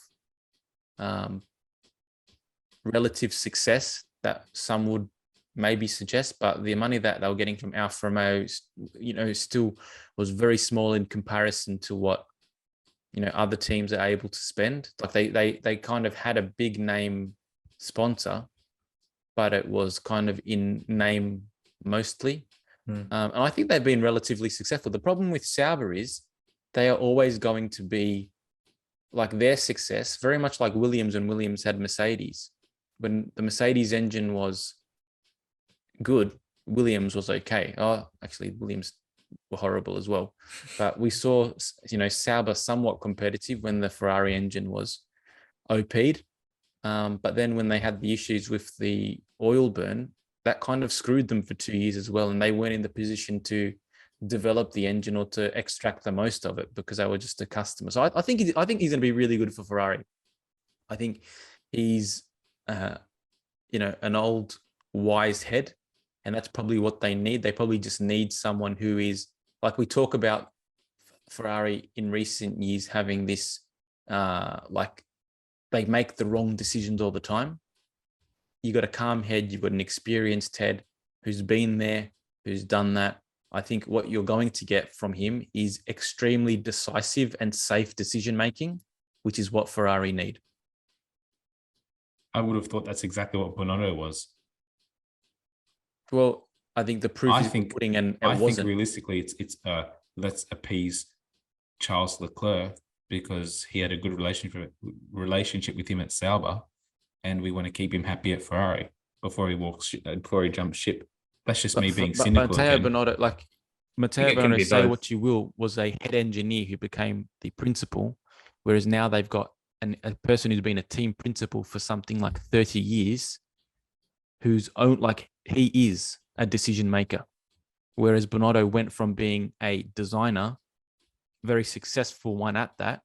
relative success that some would maybe suggest, but the money that they were getting from Alfa Romeo, still was very small in comparison to what other teams are able to spend. Like they kind of had a big name sponsor, but it was kind of in name mostly. And I think they've been relatively successful. The problem with Sauber is they are always going to be like their success, very much like Williams, and Williams had Mercedes. When the Mercedes engine was good, Williams was okay. Oh, actually, Williams were horrible as well. But we saw, Sauber somewhat competitive when the Ferrari engine was OP'd. But then when they had the issues with the oil burn, that kind of screwed them for 2 years as well. And they weren't in the position to develop the engine or to extract the most of it because they were just a customer. So I think he's going to be really good for Ferrari. I think he's, an old wise head, and that's probably what they need. They probably just need someone who is, like we talk about Ferrari in recent years, having this, like they make the wrong decisions all the time. You got a calm head, you've got an experienced head who's been there, who's done that. I think what you're going to get from him is extremely decisive and safe decision-making, which is what Ferrari need. I would have thought that's exactly what Bonotto was. Well, I think the proof is putting, and it wasn't. Think realistically, it's let's appease Charles Leclerc because he had a good relationship with him at Sauber, and we want to keep him happy at Ferrari before he jumps ship. That's just me being cynical. Matteo Bonotto, Matteo Bonotto, say what you will, was a head engineer who became the principal, whereas now they've got a person who's been a team principal for something like 30 years, who's owned, he is a decision maker. Whereas Bonotto went from being a designer, very successful one at that,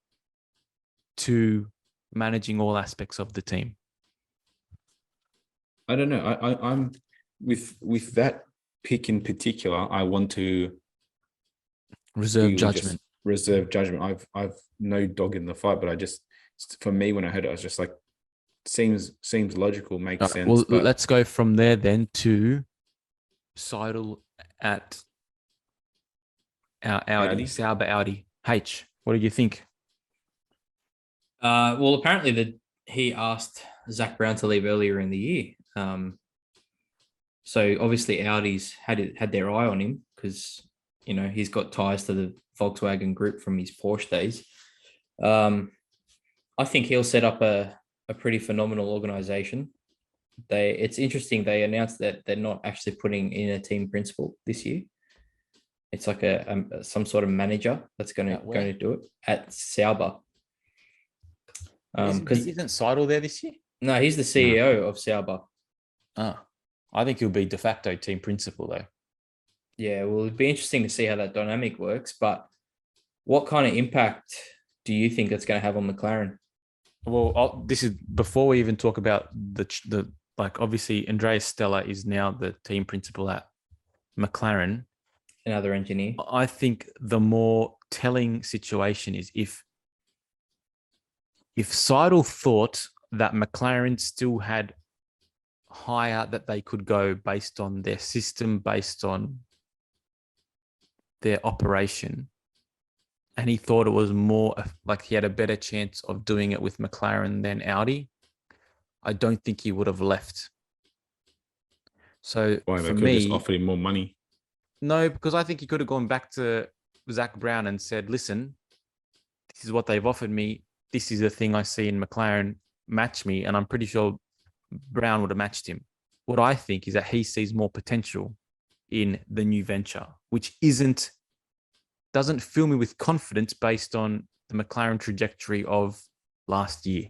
to managing all aspects of the team. I don't know. I'm with that pick in particular. I want to reserve judgment. I've no dog in the fight, but for me, when I heard it, I was just like, seems logical, makes sense. Well, let's go from there then to Seidel at our Audi, Sauber Audi. H, what do you think? Well, apparently he asked Zach Brown to leave earlier in the year. So obviously Audi's had their eye on him because, he's got ties to the Volkswagen group from his Porsche days. I think he'll set up a pretty phenomenal organization. It's interesting. They announced that they're not actually putting in a team principal this year. It's like some sort of manager that's going to do it at Sauber. Isn't Seidel there this year? No, he's the CEO of Sauber. I think he'll be de facto team principal though. Yeah, well, it'd be interesting to see how that dynamic works. But what kind of impact do you think it's going to have on McLaren? Well, this is before we even talk about the obviously Andreas Stella is now the team principal at McLaren. Another engineer. I think the more telling situation is if Seidel thought that McLaren still had higher that they could go based on their system, based on their operation, and he thought it was more like he had a better chance of doing it with McLaren than Audi, I don't think he would have left. So why, for they could me, have just offered him more money? No, because I think he could have gone back to Zach Brown and said, listen, this is what they've offered me. This is the thing I see in McLaren. Match me. And I'm pretty sure Brown would have matched him. What I think is that he sees more potential in the new venture, which doesn't fill me with confidence based on the McLaren trajectory of last year.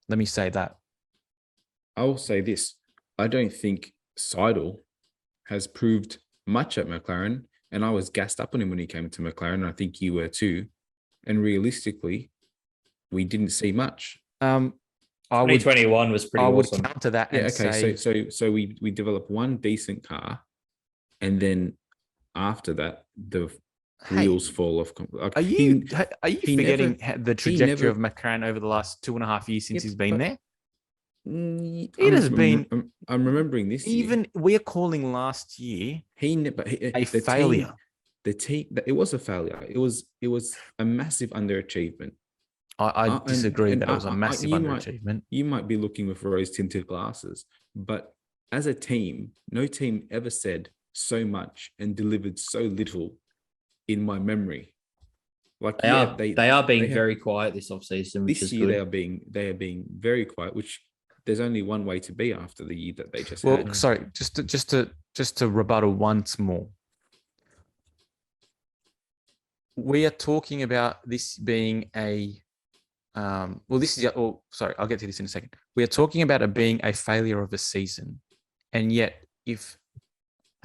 Let me say that. I will say this. I don't think Seidel has proved much at McLaren, and I was gassed up on him when he came to McLaren. And I think you were too. And realistically, we didn't see much. I would 2021 was pretty I would awesome. counter that Yeah, and okay. say So we developed one decent car, and then after that, the Hey, wheels fall off. Like are you he forgetting never- the trajectory never- of McLaren over the last 2.5 years since Yeah, he's been but- there? It has been- I'm remembering this. Year. Even we are calling last year a failure. The team. It was a failure. It was a massive underachievement. I disagree and that it was a massive you underachievement. You might be looking with rose-tinted glasses, but as a team, no team ever said so much and delivered so little in my memory. Like They are being very quiet this offseason, which this is year good. they are being very quiet, which there's only one way to be after the year that they just Well, had. sorry, just to rebuttal once more. We are talking about this being a sorry, I'll get to this in a second. We are talking about it being a failure of a season. And yet, and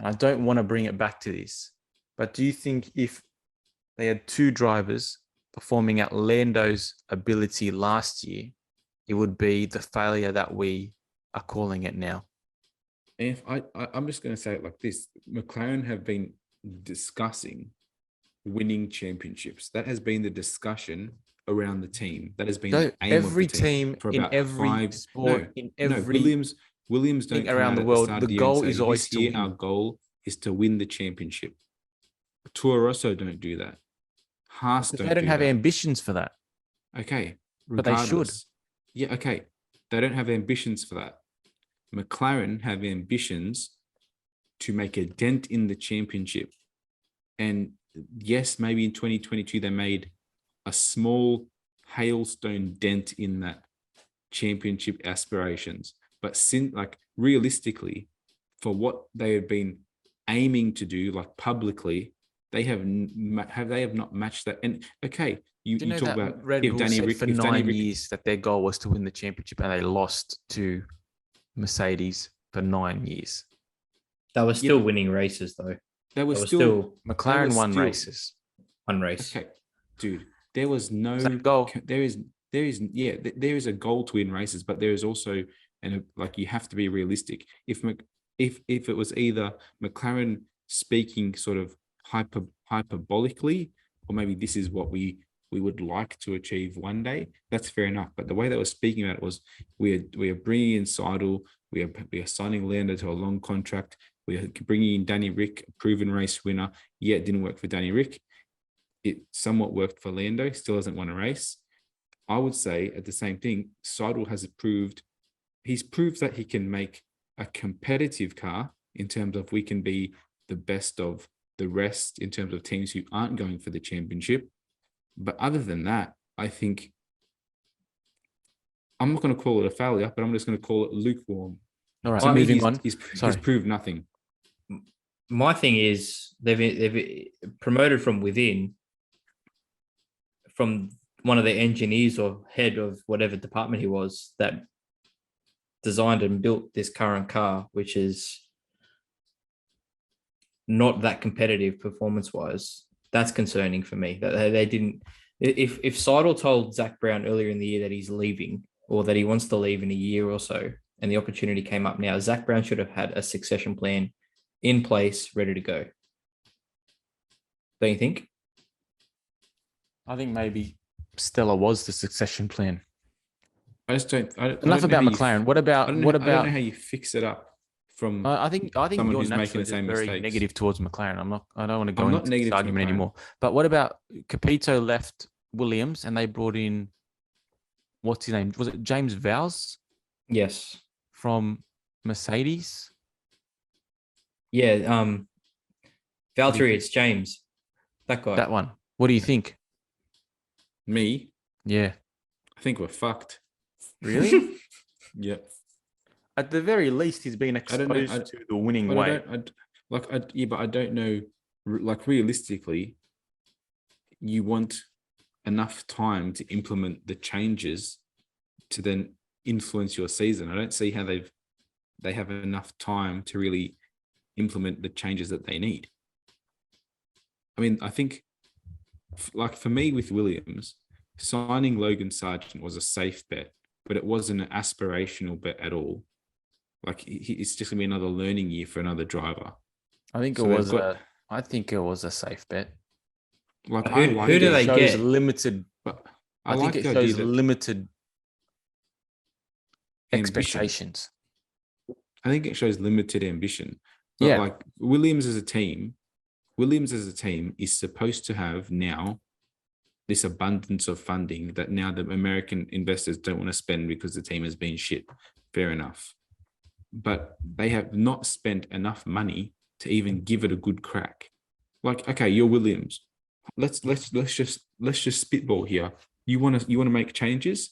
I don't want to bring it back to this, but do you think if they had two drivers performing at Lando's ability last year, it would be the failure that we are calling it now? And if I'm just going to say it like this: McLaren have been discussing winning championships. That has been the discussion around the team. That has been the aim every of the team team for in about every sport, in every Williams don't come around out the at world, start the of year goal and say, is always this to year win. our goal is to win the championship. Toro Rosso don't do that. Haas They don't have that. ambitions for that. Okay, But they should. regardless. Yeah, okay. They don't have ambitions for that. McLaren have ambitions to make a dent in the championship. And yes, maybe in 2022 they made a small hailstone dent in that championship aspirations. But realistically, for what they have been aiming to do, like publicly, they have not matched that. And okay, you talk that about Red if Bull Danny said Rick for if Danny 9 Rick, years that their goal was to win the championship, and they lost to Mercedes for 9 years. They were still winning races, though. they were They were still McLaren won still- races. one race. okay, dude. There was no Same goal. There is a goal to win races, but there is also you have to be realistic. If it was either McLaren speaking sort of hyperbolically, or maybe this is what we would like to achieve one day, that's fair enough. But the way they were speaking about it was we are bringing in Seidel, we are signing Lando to a long contract, we are bringing in Danny Rick, a proven race winner. Yeah, it didn't work for Danny Rick. It somewhat worked for Lando, still hasn't won a race. I would say at the same thing, Seidel he's proved that he can make a competitive car in terms of we can be the best of the rest in terms of teams who aren't going for the championship. But other than that, I think I'm not going to call it a failure, but I'm just going to call it lukewarm. All right, To me, moving on. He's Sorry. proved nothing. My thing is they've promoted from within, from one of the engineers or head of whatever department he was that designed and built this current car, which is not that competitive performance-wise. That's concerning for me that they didn't. If Seidel told Zach Brown earlier in the year that he's leaving or that he wants to leave in a year or so, and the opportunity came up now, Zach Brown should have had a succession plan in place, ready to go. Don't you think? I think maybe Stella was the succession plan. I just don't. Enough about McLaren. What about? I don't know how you fix it up from. I think someone you're who's making naturally the same very mistakes. negative towards McLaren. I don't want to go I'm not into this negative to argument McLaren. anymore. But what about Capito left Williams and they brought in what's his name? Was it James Vowles Yes. from Mercedes? Yeah. What do you Valtteri, think? it's James. That guy. That one. What do you think? Me, Yeah. I think we're fucked. Really? Yeah. At the very least, he's been I don't know, exposed to the winning But way. but I don't know. Like realistically, you want enough time to implement the changes to then influence your season. I don't see how they have enough time to really implement the changes that they need. I mean, I think, like for me with Williams, signing Logan Sargent was a safe bet, but it wasn't an aspirational bet at all. Like it's just gonna be another learning year for another driver. I think So I think it was a safe bet. Like Who do they It shows get? limited. But I think like it the shows idea that limited ambition. expectations. I think it shows limited ambition. But Yeah. like Williams as a team is supposed to have now this abundance of funding that now the American investors don't want to spend because the team has been shit. Fair enough. But they have not spent enough money to even give it a good crack. Like, okay, you're Williams. Let's just spitball here. You want to make changes?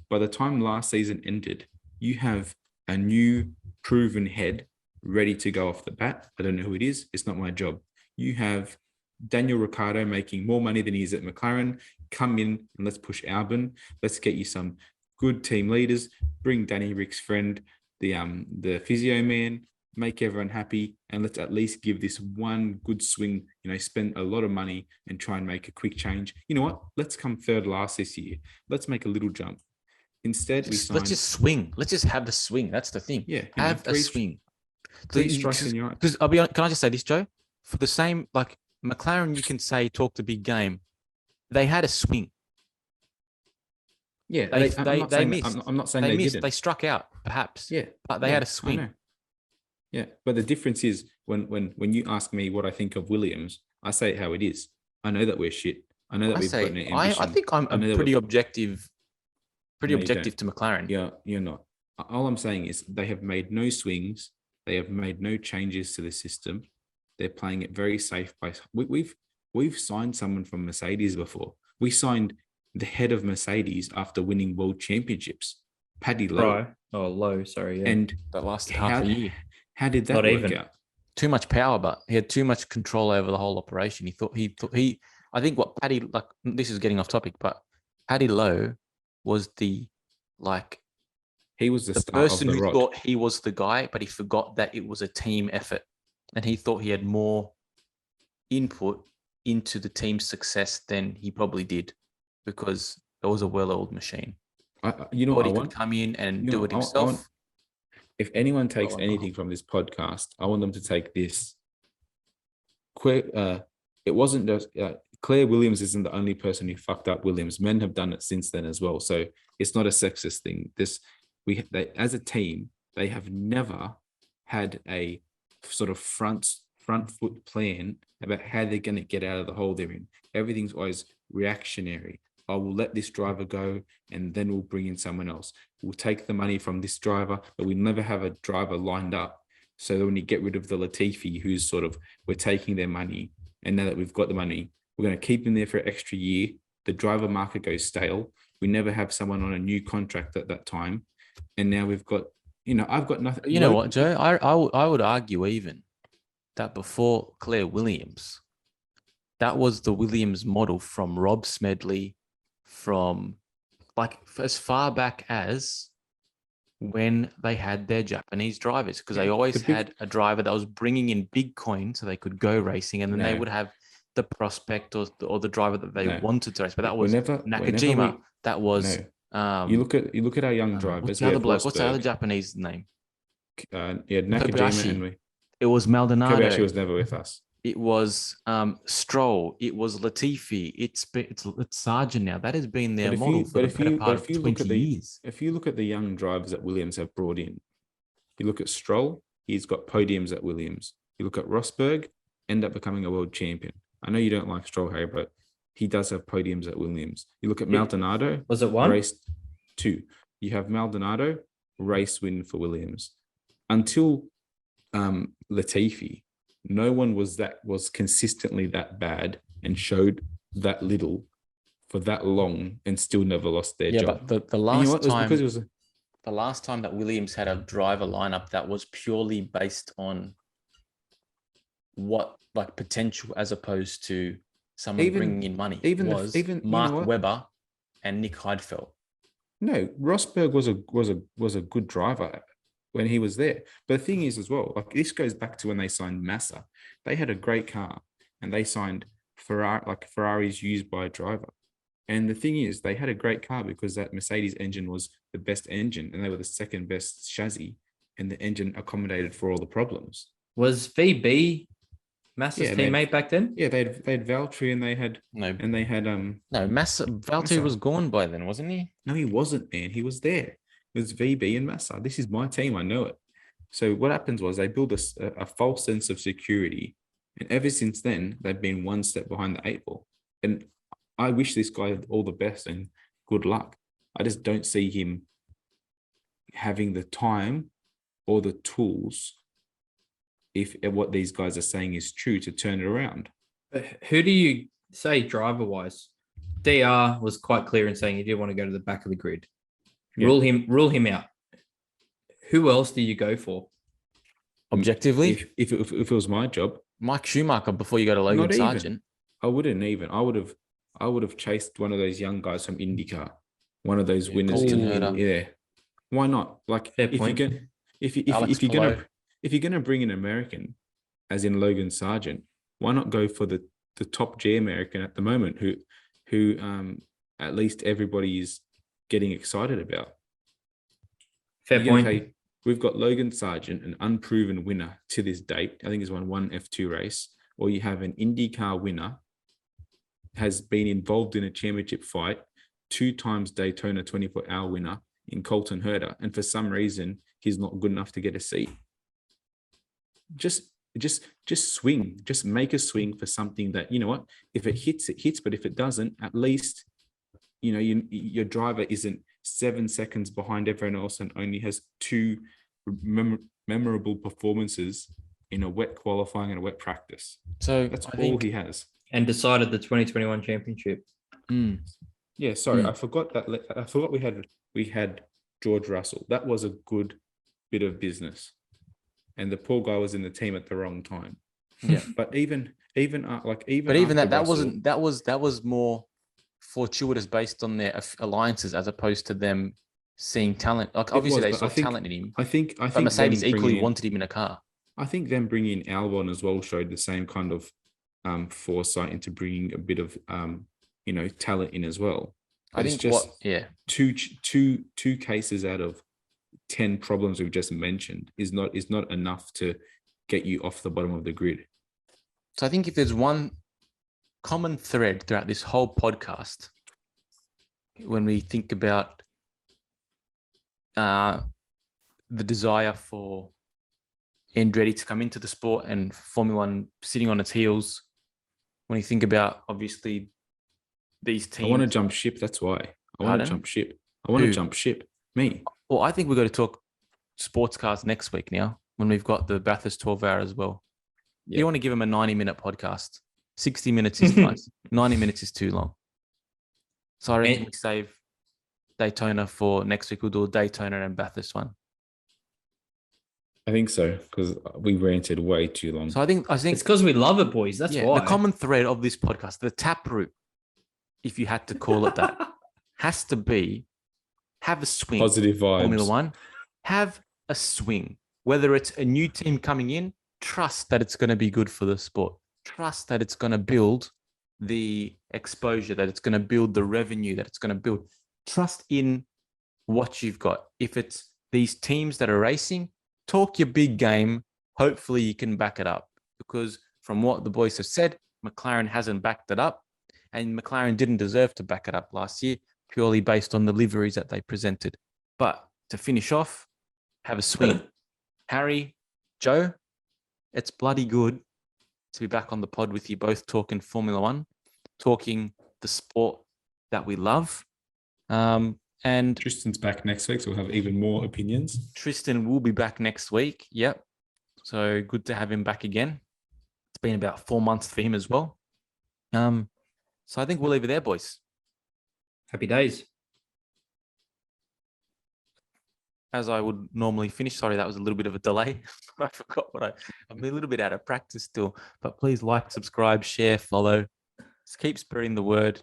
By the time last season ended, you have a new proven head ready to go off the bat. I don't know who it is. It's not my job. You have Daniel Ricciardo making more money than he is at McLaren. Come in and let's push Albon. Let's get you some good team leaders. Bring Danny Rick's friend, the physio man. Make everyone happy, and let's at least give this one good swing. Spend a lot of money and try and make a quick change. You know what? Let's come third last this year. Let's make a little jump. Instead, Let's just swing. Let's just have the swing. That's the thing. Yeah, have a swing. Three strikes in your eye. Because can I just say this, Joe? For the same, like McLaren, you can say talk the big game. They had a swing. Yeah, they missed. I'm not saying they missed. didn't. They struck out, perhaps. Yeah, but they had a swing. Yeah, but the difference is when you ask me what I think of Williams, I say it how it is. I know that we're shit. I know that we've got an ambition. I think I'm pretty objective. Pretty No, objective to McLaren. Yeah, you're not. All I'm saying is they have made no swings. They have made no changes to the system. They're playing it very safe. We've signed someone from Mercedes before. We signed the head of Mercedes after winning world championships, Paddy Lowe. Lowe, sorry. Yeah. And that lasted half a year. How did that work out? Too much power, but he had too much control over the whole operation. I think what Paddy, like, this is getting off topic, but Paddy Lowe was he was the person who thought he was the guy, but he forgot that it was a team effort, and he thought he had more input into the team's success than he probably did, because it was a well-oiled machine. He could come in and do it himself. If anyone takes anything from this podcast, I want them to take this. It wasn't just Claire Williams isn't the only person who fucked up Williams. Men have done it since then as well. So it's not a sexist thing. As a team, they have never had a sort of front foot plan about how they're going to get out of the hole they're in. Everything's always reactionary. I will let this driver go and then we'll bring in someone else. We'll take the money from this driver, but we never have a driver lined up. So that when you get rid of the Latifi, who's we're taking their money, and now that we've got the money, we're going to keep them there for an extra year. The driver market goes stale. We never have someone on a new contract at that time. And now we've got, I've got nothing. You know what, Joe? I would argue even that before Claire Williams, that was the Williams model from Rob Smedley, from as far back as when they had their Japanese drivers, because they always had a driver that was bringing in big coin so they could go racing, and then they would have the prospect or the driver that they wanted to race. But that was Nakajima. That was you look at our young drivers. What's the other bloke? What's the other Japanese name? Nakajima, and it was Maldonado. Kobayashi was never with us. It was Stroll. It was Latifi. It's Sargent now. That has been their model for the better part of 20 years. If you look at the young drivers that Williams have brought in, you look at Stroll, he's got podiums at Williams. You look at Rosberg, end up becoming a world champion. I know you don't like Stroll, Harry, but he does have podiums at Williams. You look at Maldonado. Was it one? Race 2. You have Maldonado, race win for Williams. Until Latifi, no one was consistently that bad and showed that little for that long and still never lost their job. Yeah, but the last time, the last time that Williams had a driver lineup that was purely based on potential as opposed to someone bringing in money, was Mark Webber and Nick Heidfeld. No, Rosberg was a good driver. when he was there. But the thing is as well, like this goes back to when they signed Massa. They had a great car and they signed Ferrari, like Ferraris used by a driver. And the thing is, they had a great car because that Mercedes engine was the best engine and they were the second best chassis, and the engine accommodated for all the problems. Was VB Massa's Yeah, they had- teammate back then? Yeah, they had Valtteri and they had No, Valtteri Massa. was gone by then, wasn't he? No, he wasn't, man. He was there. It was VB and Massa. This is my team. I know it. So what happens was they build a false sense of security. And ever since then, they've been one step behind the 8 ball. And I wish this guy all the best and good luck. I just don't see him having the time or the tools, if what these guys are saying is true, to turn it around. But who do you say driver-wise? DR was quite clear in saying he didn't want to go to the back of the grid. Yeah. Rule him out. Who else do you go for? Objectively, If it was my job, Mike Schumacher before you go to Logan Not even. Sargent. I wouldn't even. I would have chased one of those young guys from IndyCar, one of those Yeah, winners. Colton Herta. Yeah, why not? Like Fair if point. you're gonna if Alex you're gonna Palou. if you're gonna bring an American, as in Logan Sargent, why not go for the top G American at the moment, who at least everybody is getting excited about. Fair You're gonna point. say, we've got Logan Sargent, an unproven winner to this date. I think he's won one F2 race. Or you have an IndyCar winner, has been involved in a championship fight, 2 times Daytona 24-hour winner in Colton Herta, and for some reason he's not good enough to get a seat. Just swing. Just make a swing for something that, you know what, if it hits, it hits. But if it doesn't, at least, you know, your driver isn't 7 seconds behind everyone else and only has 2 memorable performances in a wet qualifying and a wet practice. So That's I all think he has. And decided the 2021 championship. Yeah, sorry, Mm. I forgot we had George Russell. That was a good bit of business, and the poor guy was in the team at the wrong time. Yeah. But even But even after that Russell- that was more fortuitous based on their alliances as opposed to them seeing talent. Like It obviously was, they but saw I think- talent in him, I think but Mercedes them equally bringing in- wanted him in a car. I think them bringing in Albon as well showed the same kind of foresight into bringing a bit of talent in as well. I But it's think two cases out of 10 problems we've just mentioned is not enough to get you off the bottom of the grid. So I think if there's one common thread throughout this whole podcast, when we think about the desire for Andretti to come into the sport and Formula One sitting on its heels, when you think about obviously these teams. I want to jump ship. That's why I want Pardon? to jump ship. I want to Who? jump ship. Me. Well, I think we're going to talk sports cars next week now when we've got the Bathurst 12 hour as well. Yeah. You want to give them a 90-minute podcast. 60 minutes is nice. 90 minutes is too long. So I reckon And- we save Daytona for next week. We'll do a Daytona and Bathurst one. I think so, because we ranted way too long. So I think It's because we love it, boys. That's why. the common thread of this podcast, the taproot, if you had to call it that, has to be have a swing. Positive vibes. Formula One, have a swing. Whether it's a new team coming in, trust that it's going to be good for the sport. Trust that it's going to build the exposure, that it's going to build the revenue, that it's going to build. Trust in what you've got. If it's these teams that are racing, talk your big game. Hopefully you can back it up, because from what the boys have said, McLaren hasn't backed it up, and McLaren didn't deserve to back it up last year, purely based on the liveries that they presented. But to finish off, have a swing. Harry, Joe, it's bloody good to be back on the pod with you both, talking Formula One, talking the sport that we love. And Tristan's back next week, so we'll have even more opinions. Tristan will be back next week. Yep. So good to have him back again. It's been about 4 months for him as well. So I think we'll leave it there, boys. Happy days. As I would normally finish. Sorry, that was a little bit of a delay. I forgot I'm a little bit out of practice still. But please like, subscribe, share, follow. Just keep spreading the word.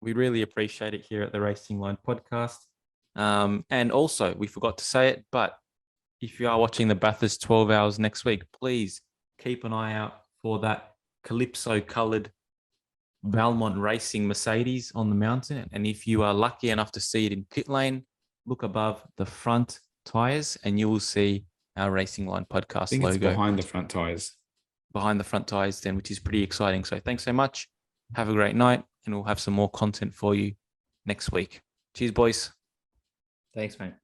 We really appreciate it here at the Racing Line Podcast. And also, we forgot to say it, but if you are watching the Bathurst 12 hours next week, please keep an eye out for that Calypso colored Valmont Racing Mercedes on the mountain. And if you are lucky enough to see it in pit lane, look above the front tires and you will see our Racing Line I podcast think it's logo behind the front tires. behind the front tires then, which is pretty exciting. So thanks so much. Have a great night and we'll have some more content for you next week. Cheers, boys. Thanks, mate.